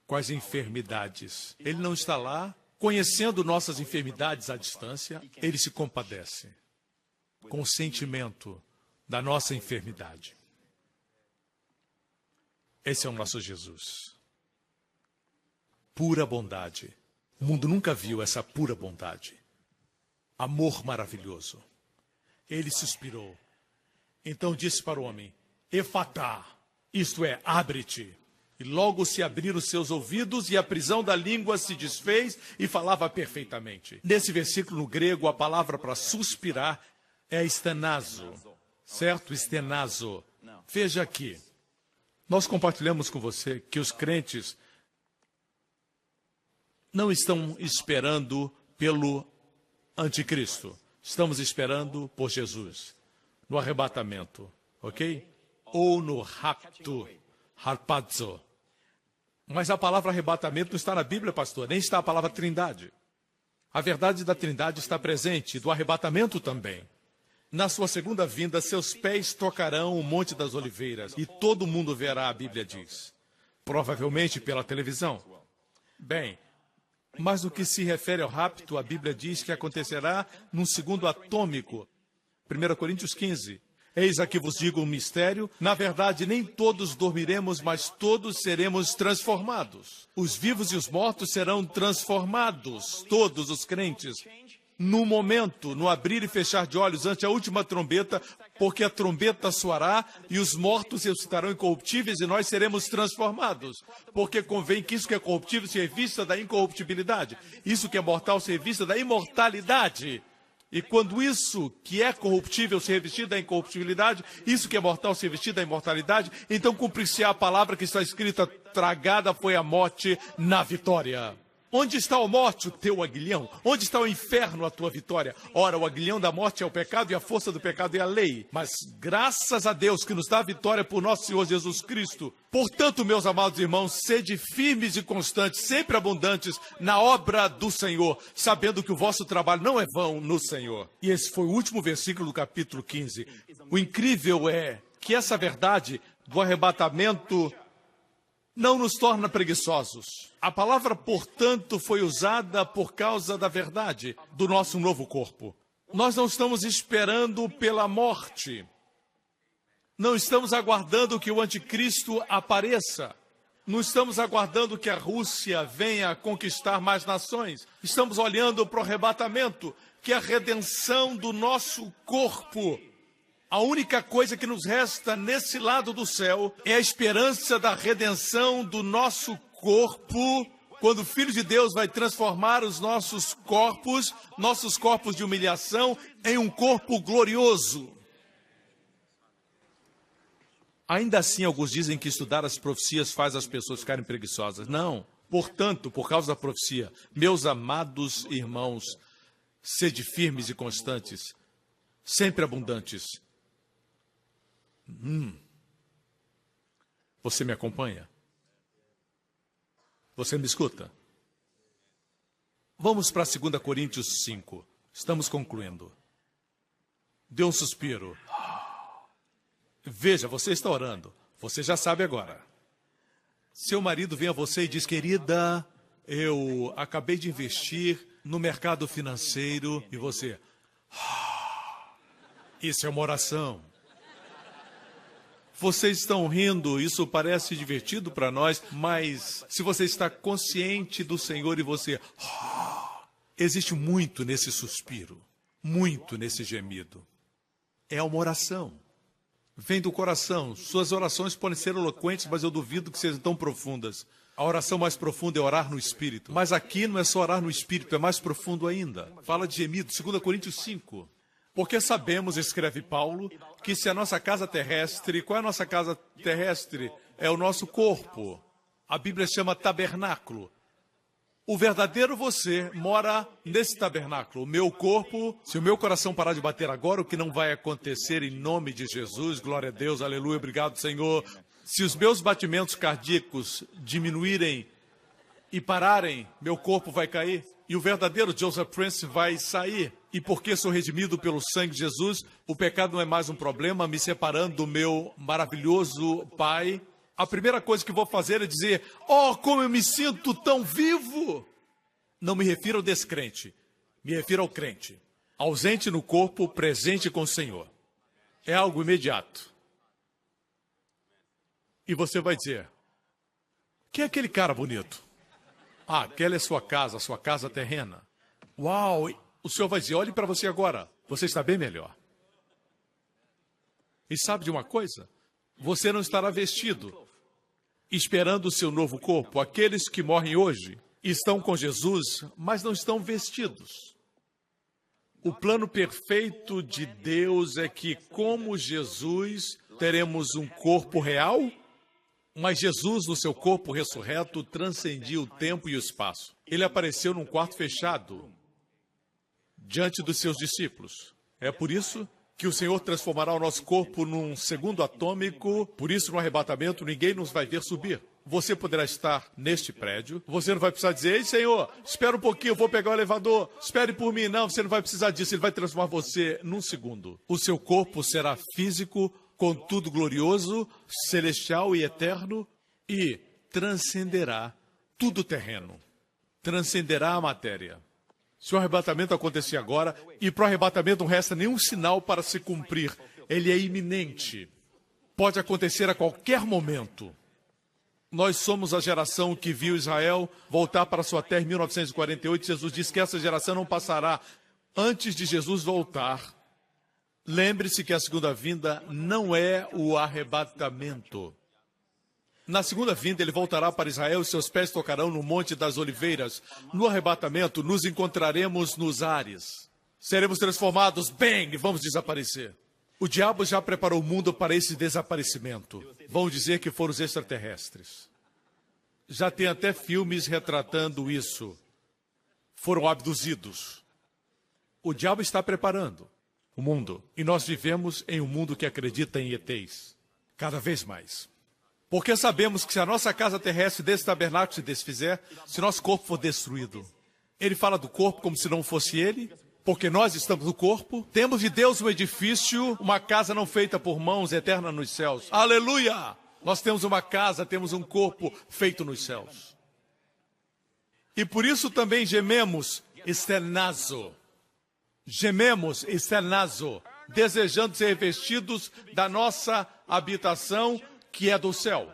com as enfermidades. Ele não está lá conhecendo nossas enfermidades à distância, ele se compadece com o sentimento da nossa enfermidade. Esse é o nosso Jesus. Pura bondade. O mundo nunca viu essa pura bondade. Amor maravilhoso. Ele suspirou. Então disse para o homem, Efatá, isto é, abre-te. E logo se abriram seus ouvidos e a prisão da língua se desfez e falava perfeitamente. Nesse versículo no grego, a palavra para suspirar é estenazo. Certo? Estenazo. Veja aqui. Nós compartilhamos com você que os crentes não estão esperando pelo anticristo. Estamos esperando por Jesus. No arrebatamento. Ok? Ou no rapto. Harpazo. Mas a palavra arrebatamento não está na Bíblia, pastor. Nem está a palavra trindade. A verdade da trindade está presente. Do arrebatamento também. Na sua segunda vinda, seus pés tocarão o Monte das Oliveiras, e todo mundo verá, a Bíblia diz. Provavelmente pela televisão. Bem, mas no que se refere ao rapto, a Bíblia diz que acontecerá num segundo atômico. 1 Coríntios 15. Eis aqui vos digo um mistério. Na verdade, nem todos dormiremos, mas todos seremos transformados. Os vivos e os mortos serão transformados, todos os crentes. No momento, no abrir e fechar de olhos ante a última trombeta, porque a trombeta soará e os mortos ressuscitarão incorruptíveis e nós seremos transformados. Porque convém que isso que é corruptível se revista da incorruptibilidade, isso que é mortal se revista da imortalidade. E quando isso que é corruptível se revestir da incorruptibilidade, isso que é mortal se revestir da imortalidade, então cumprir-se-á a palavra que está escrita, tragada foi a morte na vitória. Onde está a morte, o teu aguilhão? Onde está o inferno, a tua vitória? Ora, o aguilhão da morte é o pecado e a força do pecado é a lei. Mas graças a Deus que nos dá a vitória por nosso Senhor Jesus Cristo. Portanto, meus amados irmãos, sede firmes e constantes, sempre abundantes na obra do Senhor, sabendo que o vosso trabalho não é vão no Senhor. E esse foi o último versículo do capítulo 15. O incrível é que essa verdade do arrebatamento não nos torna preguiçosos. A palavra, portanto, foi usada por causa da verdade do nosso novo corpo. Nós não estamos esperando pela morte. Não estamos aguardando que o anticristo apareça. Não estamos aguardando que a Rússia venha conquistar mais nações. Estamos olhando para o arrebatamento, que é a redenção do nosso corpo. A única coisa que nos resta nesse lado do céu é a esperança da redenção do nosso corpo, quando o Filho de Deus vai transformar os nossos corpos de humilhação, em um corpo glorioso. Ainda assim, alguns dizem que estudar as profecias faz as pessoas ficarem preguiçosas. Não. Portanto, por causa da profecia, meus amados irmãos, sede firmes e constantes, sempre abundantes. Você me acompanha? Você me escuta? Vamos para 2 Coríntios 5. Estamos concluindo. Dê um suspiro. Veja, você está orando. Você já sabe agora. Seu marido vem a você e diz, querida, eu acabei de investir no mercado financeiro e você... Isso é uma oração. Vocês estão rindo, isso parece divertido para nós, mas se você está consciente do Senhor e você... Existe muito nesse suspiro, muito nesse gemido. É uma oração. Vem do coração. Suas orações podem ser eloquentes, mas eu duvido que sejam tão profundas. A oração mais profunda é orar no Espírito. Mas aqui não é só orar no Espírito, é mais profundo ainda. Fala de gemido, 2 Coríntios 5. Porque sabemos, escreve Paulo, que se a nossa casa terrestre... Qual é a nossa casa terrestre? É o nosso corpo. A Bíblia chama tabernáculo. O verdadeiro você mora nesse tabernáculo. O meu corpo, se o meu coração parar de bater agora, o que não vai acontecer em nome de Jesus, glória a Deus, aleluia, obrigado, Senhor. Se os meus batimentos cardíacos diminuírem e pararem, meu corpo vai cair. E o verdadeiro Joseph Prince vai sair. E porque sou redimido pelo sangue de Jesus, o pecado não é mais um problema, me separando do meu maravilhoso Pai. A primeira coisa que vou fazer é dizer, como eu me sinto tão vivo. Não me refiro ao descrente, me refiro ao crente. Ausente no corpo, presente com o Senhor. É algo imediato. E você vai dizer, quem é aquele cara bonito? Aquela é sua casa terrena. Uau! O Senhor vai dizer, olhe para você agora, você está bem melhor. E sabe de uma coisa? Você não estará vestido, esperando o seu novo corpo. Aqueles que morrem hoje estão com Jesus, mas não estão vestidos. O plano perfeito de Deus é que, como Jesus, teremos um corpo real, mas Jesus, no seu corpo ressurreto, transcendia o tempo e o espaço. Ele apareceu num quarto fechado, diante dos seus discípulos. É por isso que o Senhor transformará o nosso corpo num segundo atômico, por isso no arrebatamento ninguém nos vai ver subir. Você poderá estar neste prédio, você não vai precisar dizer, ei Senhor, espera um pouquinho, eu vou pegar o elevador, espere por mim. Não, você não vai precisar disso, ele vai transformar você num segundo. O seu corpo será físico, contudo glorioso, celestial e eterno, e transcenderá tudo terreno, transcenderá a matéria. Se o arrebatamento acontecer agora, e para o arrebatamento não resta nenhum sinal para se cumprir, ele é iminente. Pode acontecer a qualquer momento. Nós somos a geração que viu Israel voltar para sua terra em 1948. Jesus disse que essa geração não passará antes de Jesus voltar. Lembre-se que a segunda vinda não é o arrebatamento. Na segunda vinda, ele voltará para Israel e seus pés tocarão no Monte das Oliveiras. No arrebatamento, nos encontraremos nos ares. Seremos transformados, bang, vamos desaparecer. O diabo já preparou o mundo para esse desaparecimento. Vão dizer que foram os extraterrestres. Já tem até filmes retratando isso. Foram abduzidos. O diabo está preparando o mundo. E nós vivemos em um mundo que acredita em ETs. Cada vez mais. Porque sabemos que se a nossa casa terrestre desse tabernáculo se desfizer, se nosso corpo for destruído, ele fala do corpo como se não fosse ele, porque nós estamos no corpo. Temos de Deus um edifício, uma casa não feita por mãos, eterna nos céus. Aleluia! Nós temos uma casa, temos um corpo feito nos céus. E por isso também gememos, externazo. Gememos, externazo, desejando ser revestidos da nossa habitação, que é do céu.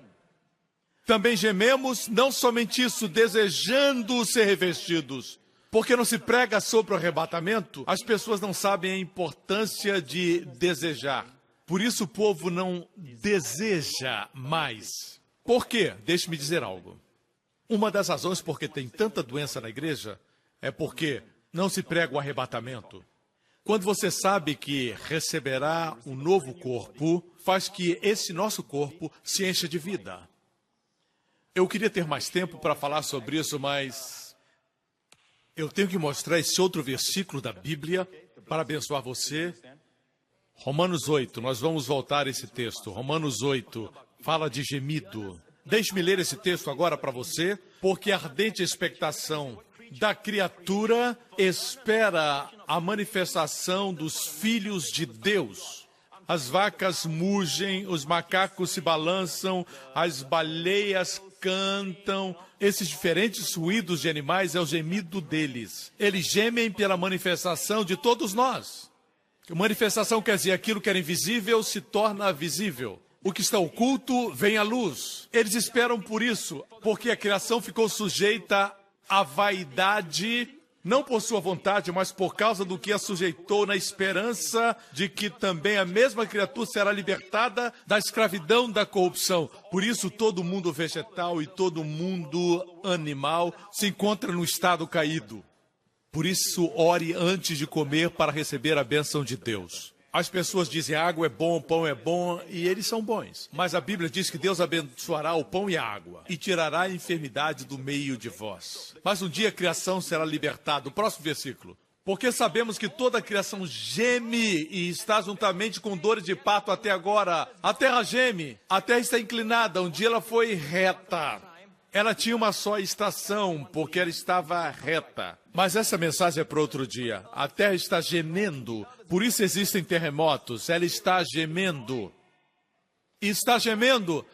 Também gememos, não somente isso, desejando ser revestidos. Porque não se prega sobre o arrebatamento, as pessoas não sabem a importância de desejar. Por isso o povo não deseja mais. Por quê? Deixe-me dizer algo. Uma das razões por que tem tanta doença na igreja é porque não se prega o arrebatamento. Quando você sabe que receberá um novo corpo, faz que esse nosso corpo se encha de vida. Eu queria ter mais tempo para falar sobre isso, mas eu tenho que mostrar esse outro versículo da Bíblia para abençoar você. Romanos 8, nós vamos voltar a esse texto. Romanos 8 fala de gemido. Deixe-me ler esse texto agora para você, porque a ardente expectação da criatura espera a manifestação dos filhos de Deus. As vacas mugem, os macacos se balançam, as baleias cantam. Esses diferentes ruídos de animais é o gemido deles. Eles gemem pela manifestação de todos nós. Manifestação quer dizer aquilo que era invisível se torna visível. O que está oculto vem à luz. Eles esperam por isso, porque a criação ficou sujeita à vaidade, não por sua vontade, mas por causa do que a sujeitou, na esperança de que também a mesma criatura será libertada da escravidão da corrupção. Por isso, todo mundo vegetal e todo mundo animal se encontra no estado caído. Por isso, ore antes de comer para receber a bênção de Deus. As pessoas dizem água é bom, pão é bom, e eles são bons. Mas a Bíblia diz que Deus abençoará o pão e a água, e tirará a enfermidade do meio de vós. Mas um dia a criação será libertada. O próximo versículo. Porque sabemos que toda a criação geme e está juntamente com dores de parto até agora. A terra geme, a terra está inclinada, um dia ela foi reta. Ela tinha uma só estação, porque ela estava reta. Mas essa mensagem é para outro dia. A terra está gemendo, por isso existem terremotos. Ela está gemendo. E está gemendo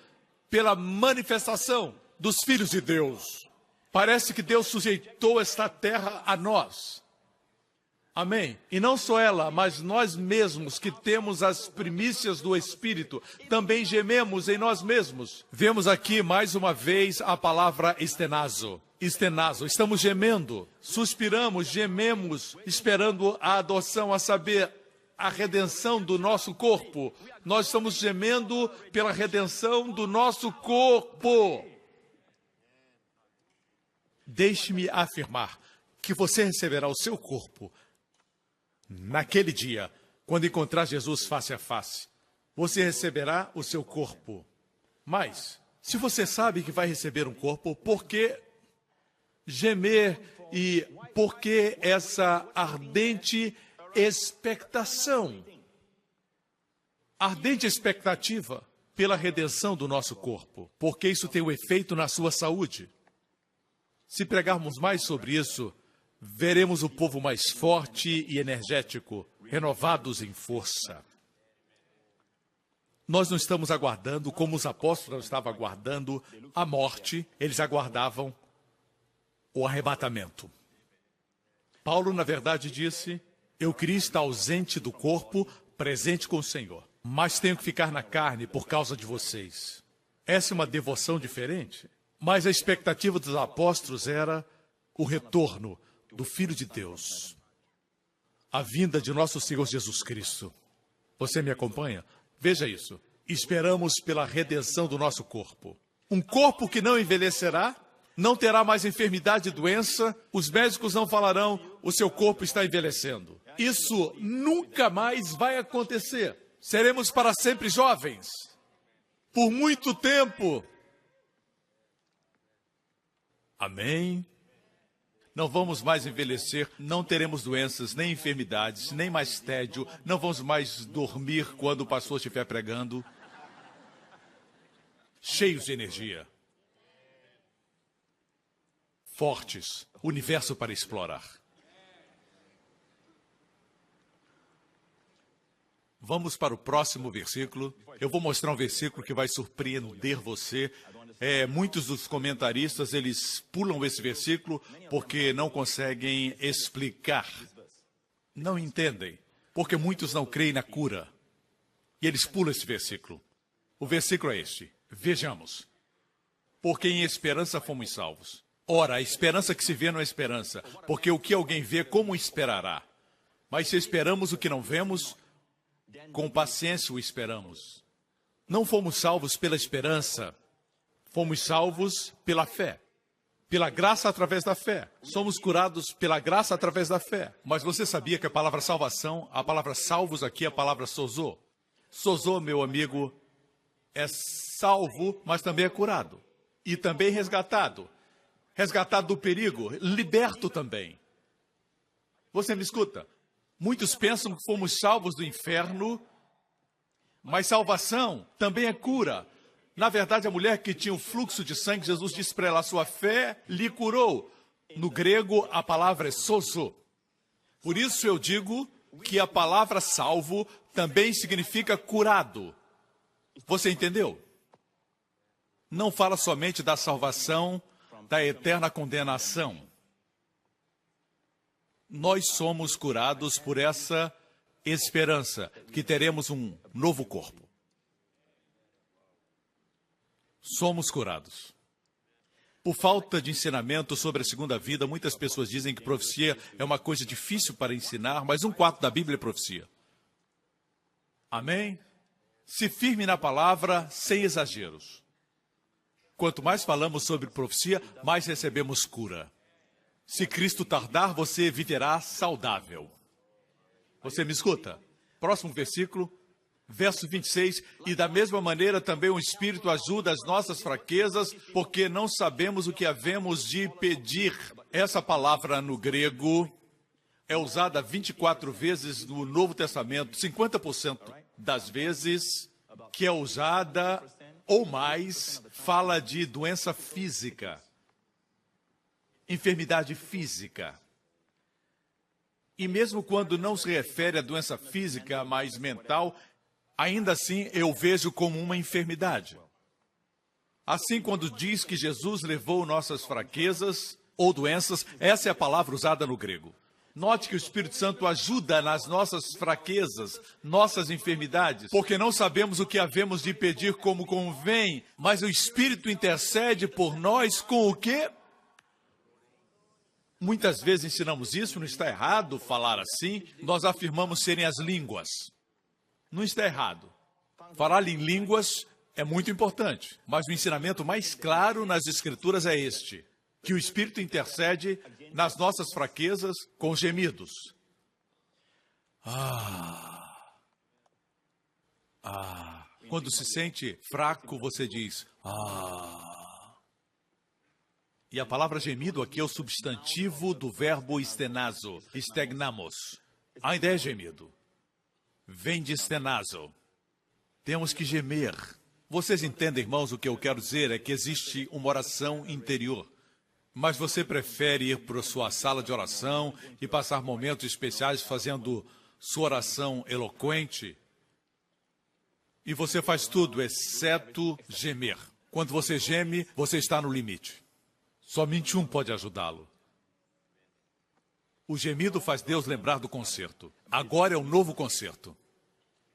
pela manifestação dos filhos de Deus. Parece que Deus sujeitou esta terra a nós. Amém? E não só ela, mas nós mesmos que temos as primícias do Espírito, também gememos em nós mesmos. Vemos aqui mais uma vez a palavra estenazo. Estenazo, estamos gemendo, suspiramos, gememos, esperando a adoção, a saber, a redenção do nosso corpo. Nós estamos gemendo pela redenção do nosso corpo. Deixe-me afirmar que você receberá o seu corpo naquele dia, quando encontrar Jesus face a face. Você receberá o seu corpo. Mas, se você sabe que vai receber um corpo, por que gemer e por que essa ardente expectação? Ardente expectativa pela redenção do nosso corpo, porque isso tem um efeito na sua saúde. Se pregarmos mais sobre isso, veremos o povo mais forte e energético, renovados em força. Nós não estamos aguardando, como os apóstolos estavam aguardando, a morte, eles aguardavam o arrebatamento. Paulo, na verdade, disse: eu queria estar ausente do corpo, presente com o Senhor, mas tenho que ficar na carne por causa de vocês. Essa é uma devoção diferente, mas a expectativa dos apóstolos era o retorno do Filho de Deus, a vinda de nosso Senhor Jesus Cristo. Você me acompanha? Veja isso. Esperamos pela redenção do nosso corpo. Um corpo que não envelhecerá, não terá mais enfermidade e doença. Os médicos não falarão, o seu corpo está envelhecendo. Isso nunca mais vai acontecer. Seremos para sempre jovens. Por muito tempo. Amém? Não vamos mais envelhecer, não teremos doenças, nem enfermidades, nem mais tédio, não vamos mais dormir quando o pastor estiver pregando. Cheios de energia. Fortes, universo para explorar. Vamos para o próximo versículo. Eu vou mostrar um versículo que vai surpreender você. Muitos dos comentaristas, eles pulam esse versículo porque não conseguem explicar. Não entendem, porque muitos não creem na cura. E eles pulam esse versículo. O versículo é este. Vejamos. Porque em esperança fomos salvos. Ora, a esperança que se vê não é esperança, porque o que alguém vê, como esperará? Mas se esperamos o que não vemos, com paciência o esperamos. Não fomos salvos pela esperança, fomos salvos pela fé. Pela graça através da fé. Somos curados pela graça através da fé. Mas você sabia que a palavra salvação, a palavra salvos aqui é a palavra sozo. Sozo, meu amigo, é salvo, mas também é curado. E também resgatado. Resgatado do perigo, liberto também. Você me escuta? Muitos pensam que fomos salvos do inferno, mas salvação também é cura. Na verdade, a mulher que tinha um fluxo de sangue, Jesus disse para ela, a sua fé lhe curou. No grego, a palavra é sozo. Por isso eu digo que a palavra salvo também significa curado. Você entendeu? não fala somente da salvação, da eterna condenação. Nós somos curados por essa esperança, que teremos um novo corpo. Somos curados. Por falta de ensinamento sobre a segunda vida, muitas pessoas dizem que profecia é uma coisa difícil para ensinar, mas 1/4 da Bíblia é profecia. Amém? Se firme na palavra, sem exageros. Quanto mais falamos sobre profecia, mais recebemos cura. Se Cristo tardar, você viverá saudável. Você me escuta? Próximo versículo, verso 26. E da mesma maneira também o Espírito ajuda as nossas fraquezas, porque não sabemos o que havemos de pedir. Essa palavra no grego é usada 24 vezes no Novo Testamento, 50% das vezes que é usada ou mais, fala de doença física, enfermidade física. E mesmo quando não se refere à doença física, mas mental, ainda assim eu vejo como uma enfermidade. Assim, quando diz que Jesus levou nossas fraquezas ou doenças, essa é a palavra usada no grego. Note que o Espírito Santo ajuda nas nossas fraquezas, nossas enfermidades, porque não sabemos o que havemos de pedir como convém, mas o Espírito intercede por nós com o quê? Muitas vezes ensinamos isso, não está errado falar assim, nós afirmamos serem as línguas. Não está errado. Falar em línguas é muito importante, mas o ensinamento mais claro nas Escrituras é este, que o Espírito intercede nas nossas fraquezas com gemidos. Quando se sente fraco, você diz, E a palavra gemido aqui é o substantivo do verbo stenazo, stegnamos. Ainda é gemido. Vem de stenazo. Temos que gemer. Vocês entendem, irmãos, o que eu quero dizer é que existe uma oração interior. Mas você prefere ir para a sua sala de oração e passar momentos especiais fazendo sua oração eloquente? E você faz tudo, exceto gemer. Quando você geme, você está no limite. Somente um pode ajudá-lo. O gemido faz Deus lembrar do concerto. Agora é um novo concerto.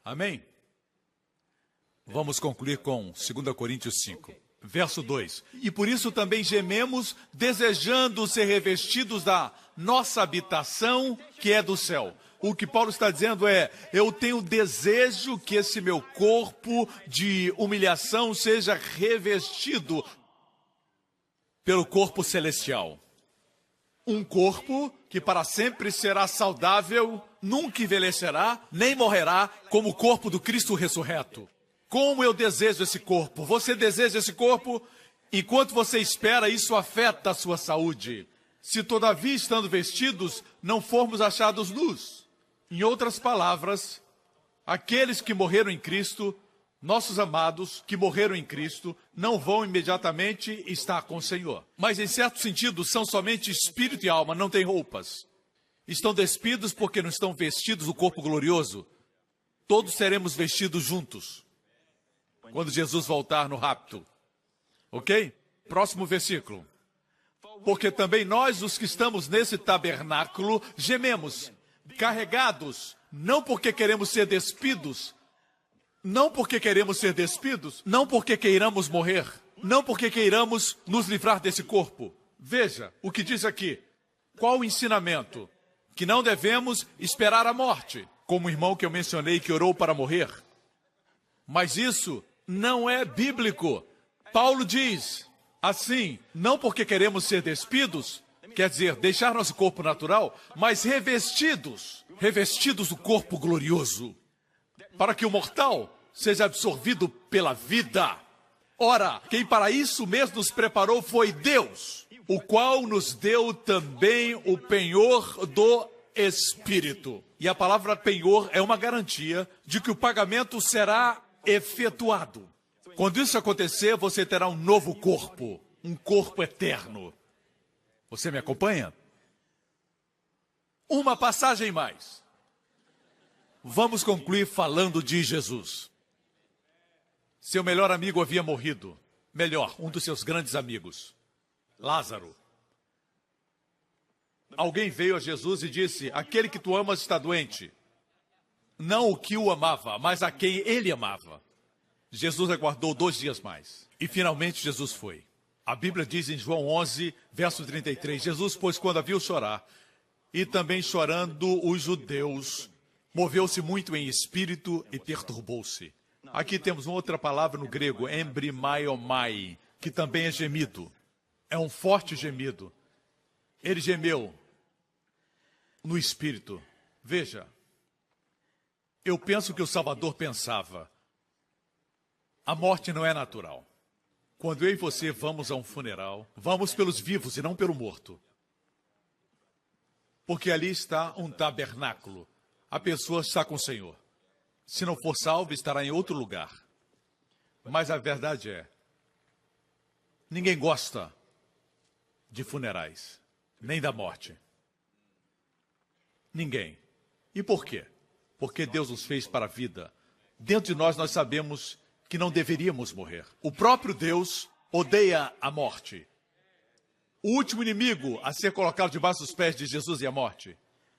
Amém? Vamos concluir com 2 Coríntios 5. Verso 2. E por isso também gememos, desejando ser revestidos da nossa habitação, que é do céu. O que Paulo está dizendo é, eu tenho desejo que esse meu corpo de humilhação seja revestido pelo corpo celestial. Um corpo que para sempre será saudável, nunca envelhecerá, nem morrerá, como o corpo do Cristo ressurreto. Como eu desejo esse corpo? Você deseja esse corpo? Enquanto você espera, isso afeta a sua saúde. Se todavia, estando vestidos, não formos achados nus. Em outras palavras, aqueles que morreram em Cristo, nossos amados que morreram em Cristo, não vão imediatamente estar com o Senhor. Mas, em certo sentido, são somente espírito e alma, não têm roupas. Estão despidos porque não estão vestidos o corpo glorioso. Todos seremos vestidos juntos quando Jesus voltar no rapto. Ok? Próximo versículo. Porque também nós, os que estamos nesse tabernáculo, gememos, carregados, não porque queremos ser despidos, não porque queremos ser despidos, não porque queiramos morrer, não porque queiramos nos livrar desse corpo. Veja o que diz aqui. Qual o ensinamento? Que não devemos esperar a morte, como o irmão que eu mencionei que orou para morrer. Mas isso não é bíblico. Paulo diz assim, não porque queremos ser despidos, quer dizer, deixar nosso corpo natural, mas revestidos do corpo glorioso, para que o mortal seja absorvido pela vida. Ora, quem para isso mesmo nos preparou foi Deus, o qual nos deu também o penhor do Espírito. E a palavra penhor é uma garantia de que o pagamento será efetuado. Quando isso acontecer, você terá um novo corpo, um corpo eterno. Você me acompanha? Uma passagem mais. Vamos concluir falando de Jesus. Seu melhor amigo havia morrido. Melhor, um dos seus grandes amigos, Lázaro. Alguém veio a Jesus e disse: aquele que tu amas está doente. Não o que o amava, mas a quem ele amava. Jesus aguardou 2 dias mais. E finalmente Jesus foi. A Bíblia diz em João 11, verso 33, Jesus, pois, quando a viu chorar, e também chorando os judeus, moveu-se muito em espírito e perturbou-se. Aqui temos uma outra palavra no grego, embrimaiomai, que também é gemido. É um forte gemido. Ele gemeu no espírito. Veja, eu penso que o Salvador pensava: a morte não é natural. Quando eu e você vamos a um funeral, vamos pelos vivos e não pelo morto. Porque ali está um tabernáculo. A pessoa está com o Senhor. Se não for salvo, estará em outro lugar. Mas a verdade é, ninguém gosta de funerais, nem da morte. Ninguém. E por quê? Porque Deus nos fez para a vida. Dentro de nós sabemos que não deveríamos morrer. O próprio Deus odeia a morte. O último inimigo a ser colocado debaixo dos pés de Jesus é a morte.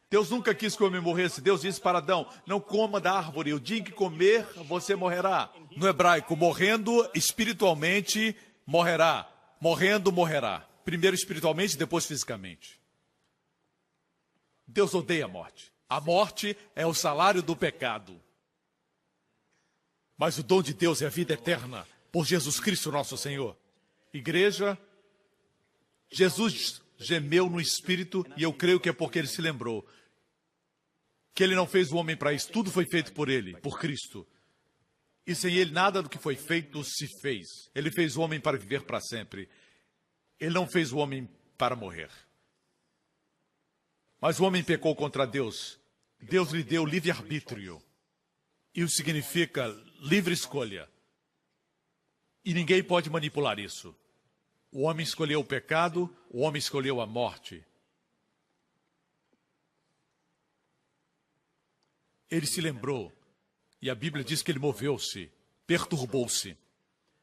Deus nunca quis que o homem morresse. Deus disse para Adão: não coma da árvore, o dia em que comer, você morrerá. No hebraico, morrendo espiritualmente, morrerá. Morrendo, morrerá. Primeiro espiritualmente, depois fisicamente. Deus odeia a morte. A morte é o salário do pecado. Mas o dom de Deus é a vida eterna, por Jesus Cristo nosso Senhor. Igreja, Jesus gemeu no Espírito, e eu creio que é porque ele se lembrou que ele não fez o homem para isso, tudo foi feito por ele, por Cristo. E sem ele nada do que foi feito se fez. Ele fez o homem para viver para sempre. Ele não fez o homem para morrer. Mas o homem pecou contra Deus. Deus lhe deu livre-arbítrio. Isso significa livre escolha. E ninguém pode manipular isso. O homem escolheu o pecado, o homem escolheu a morte. Ele se lembrou, e a Bíblia diz que ele moveu-se, perturbou-se.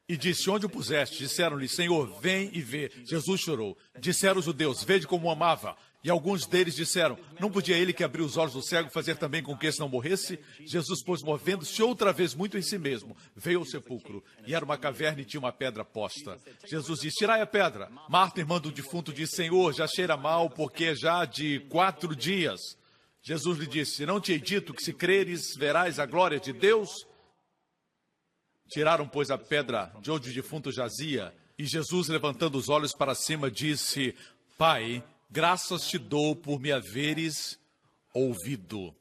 E disse: onde o puseste? Disseram-lhe: Senhor, vem e vê. Jesus chorou. Disseram os judeus: vede como o amava. E alguns deles disseram: não podia ele que abriu os olhos do cego fazer também com que esse não morresse? Jesus, pois, movendo-se outra vez muito em si mesmo, veio ao sepulcro. E era uma caverna e tinha uma pedra posta. Jesus disse: tirai a pedra. Marta, irmã do defunto, disse: Senhor, já cheira mal, porque é já de 4 dias. Jesus lhe disse: não te hei dito que se creres, verás a glória de Deus? Tiraram, pois, a pedra de onde o defunto jazia. E Jesus, levantando os olhos para cima, disse: Pai, graças te dou por me haveres ouvido.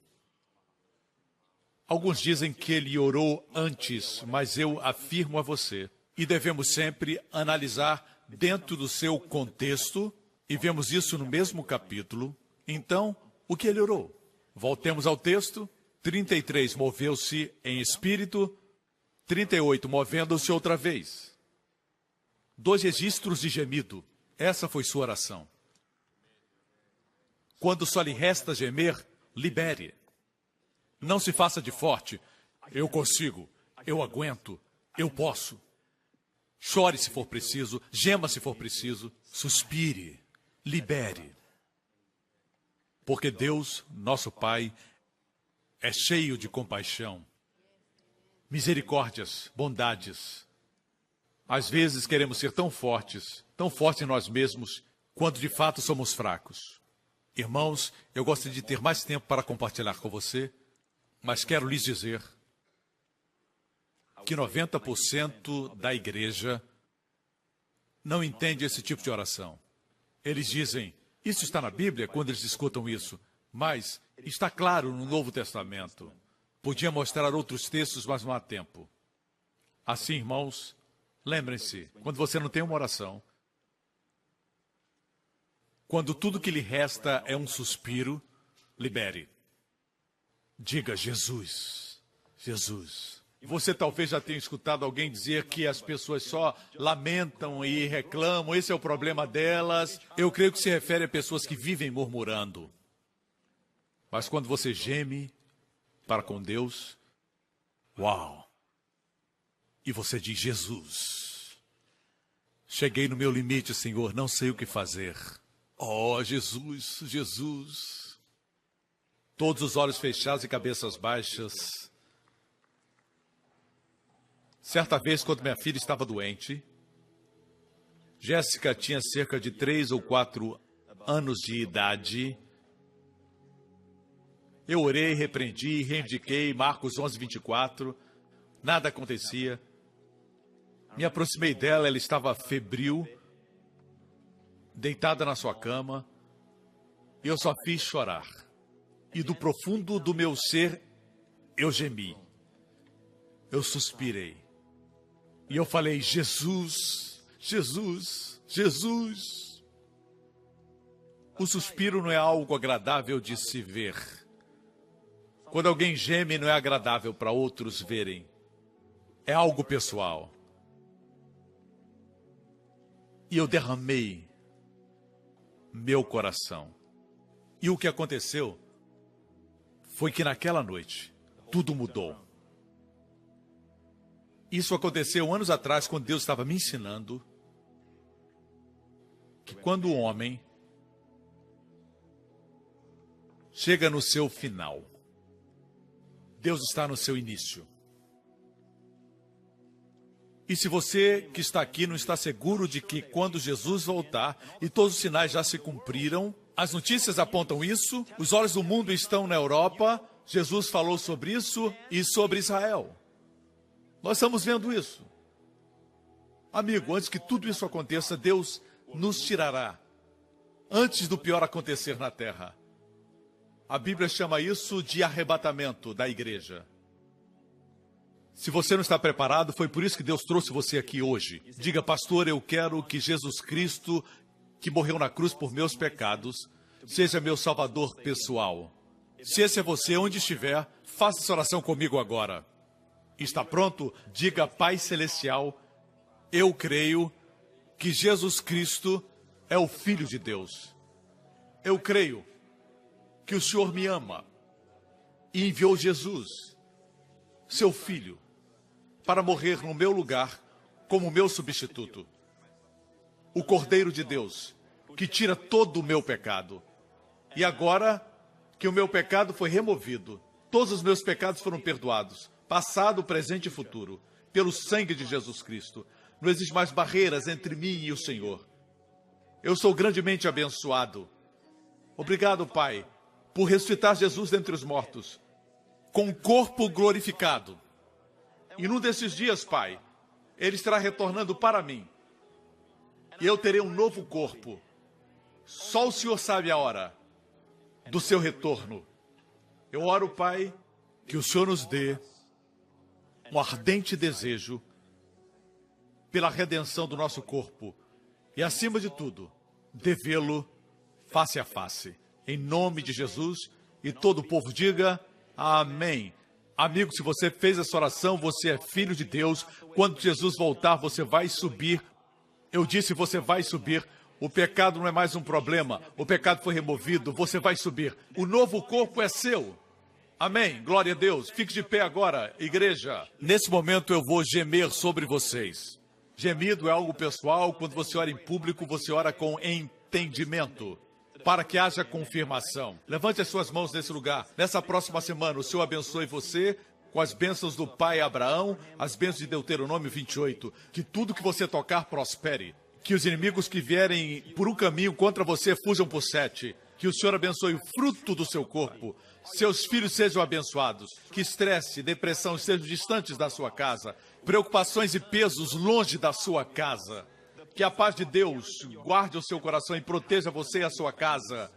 Alguns dizem que ele orou antes, mas eu afirmo a você. E devemos sempre analisar dentro do seu contexto, e vemos isso no mesmo capítulo. Então, o que ele orou? Voltemos ao texto. 33, moveu-se em espírito. 38, movendo-se outra vez. 2 registros de gemido. Essa foi sua oração. Quando só lhe resta gemer, libere. Não se faça de forte. Eu consigo, eu aguento, eu posso. Chore se for preciso, gema se for preciso, suspire, libere. Porque Deus, nosso Pai, é cheio de compaixão, misericórdias, bondades. Às vezes queremos ser tão fortes em nós mesmos, quando de fato somos fracos. Irmãos, eu gostaria de ter mais tempo para compartilhar com você, mas quero lhes dizer que 90% da igreja não entende esse tipo de oração. Eles dizem: isso está na Bíblia, quando eles escutam isso, mas está claro no Novo Testamento. Podia mostrar outros textos, mas não há tempo. Assim, irmãos, lembrem-se, quando você não tem uma oração, quando tudo que lhe resta é um suspiro, libere. Diga: Jesus, Jesus. Você talvez já tenha escutado alguém dizer que as pessoas só lamentam e reclamam, esse é o problema delas. Eu creio que se refere a pessoas que vivem murmurando. Mas quando você geme para com Deus, uau! E você diz: Jesus, Cheguei no meu limite, Senhor, não sei o que fazer. Oh, Jesus, Jesus. Todos os olhos fechados e cabeças baixas. Certa vez, quando minha filha estava doente, Jéssica tinha cerca de 3 ou 4 anos de idade. Eu orei, repreendi, reivindiquei Marcos 11:24. Nada acontecia. Me aproximei dela, ela estava febril, deitada na sua cama. E eu só fiz chorar. E do profundo do meu ser, eu gemi. Eu suspirei. E eu falei, Jesus, Jesus, Jesus. O suspiro não é algo agradável de se ver. Quando alguém geme, não é agradável para outros verem. É algo pessoal. E eu derramei meu coração. E o que aconteceu foi que naquela noite, tudo mudou. Isso aconteceu anos atrás, quando Deus estava me ensinando que quando o homem chega no seu final, Deus está no seu início. E se você que está aqui não está seguro de que quando Jesus voltar e todos os sinais já se cumpriram, as notícias apontam isso, os olhos do mundo estão na Europa, Jesus falou sobre isso e sobre Israel. Nós estamos vendo isso. Amigo, antes que tudo isso aconteça, Deus nos tirará antes do pior acontecer na terra. A Bíblia chama isso de arrebatamento da igreja. Se você não está preparado, foi por isso que Deus trouxe você aqui hoje. Diga, pastor, eu quero que Jesus Cristo, que morreu na cruz por meus pecados, seja meu salvador pessoal. Se esse é você, onde estiver, faça essa oração comigo agora. Está pronto? Diga, Pai Celestial, eu creio que Jesus Cristo é o Filho de Deus. Eu creio que o Senhor me ama e enviou Jesus, seu Filho, para morrer no meu lugar como meu substituto. O Cordeiro de Deus, que tira todo o meu pecado. E agora que o meu pecado foi removido, todos os meus pecados foram perdoados, passado, presente e futuro, pelo sangue de Jesus Cristo. Não existe mais barreiras entre mim e o Senhor. Eu sou grandemente abençoado. Obrigado, Pai, por ressuscitar Jesus dentre os mortos, com o corpo glorificado. E num desses dias, Pai, Ele estará retornando para mim. E eu terei um novo corpo. Só o Senhor sabe a hora do seu retorno. Eu oro, Pai, que o Senhor nos dê um ardente desejo pela redenção do nosso corpo. E, acima de tudo, de vê-lo face a face. Em nome de Jesus. E todo o povo diga, amém. Amigo, se você fez essa oração, você é filho de Deus. Quando Jesus voltar, você vai subir. Eu disse, você vai subir. O pecado não é mais um problema. O pecado foi removido. Você vai subir. O novo corpo é seu. Amém. Glória a Deus. Fique de pé agora, igreja. Nesse momento eu vou gemer sobre vocês. Gemido é algo pessoal. Quando você ora em público, você ora com entendimento, para que haja confirmação. Levante as suas mãos nesse lugar. Nessa próxima semana, o Senhor abençoe você com as bênçãos do pai Abraão, as bênçãos de Deuteronômio 28. Que tudo que você tocar prospere. Que os inimigos que vierem por um caminho contra você fujam por 7. Que o Senhor abençoe o fruto do seu corpo. Seus filhos sejam abençoados. Que estresse e depressão estejam distantes da sua casa. Preocupações e pesos longe da sua casa. Que a paz de Deus guarde o seu coração e proteja você e a sua casa.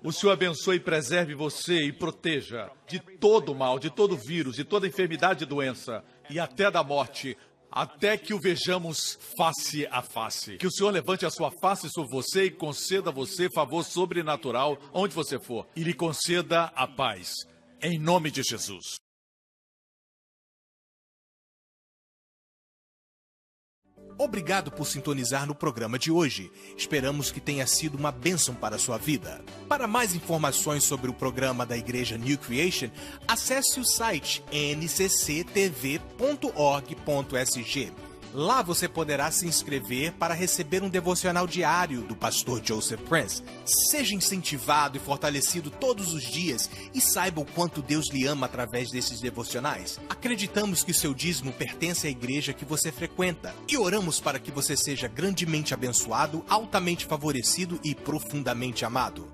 O Senhor abençoe e preserve você e proteja de todo mal, de todo vírus, de toda enfermidade e doença. E até da morte, até que o vejamos face a face. Que o Senhor levante a sua face sobre você e conceda a você favor sobrenatural onde você for. E lhe conceda a paz. Em nome de Jesus. Obrigado por sintonizar no programa de hoje. Esperamos que tenha sido uma bênção para a sua vida. Para mais informações sobre o programa da Igreja New Creation, acesse o site ncctv.org.sg. Lá você poderá se inscrever para receber um devocional diário do pastor Joseph Prince. Seja incentivado e fortalecido todos os dias e saiba o quanto Deus lhe ama através desses devocionais. Acreditamos que o seu dízimo pertence à igreja que você frequenta e oramos para que você seja grandemente abençoado, altamente favorecido e profundamente amado.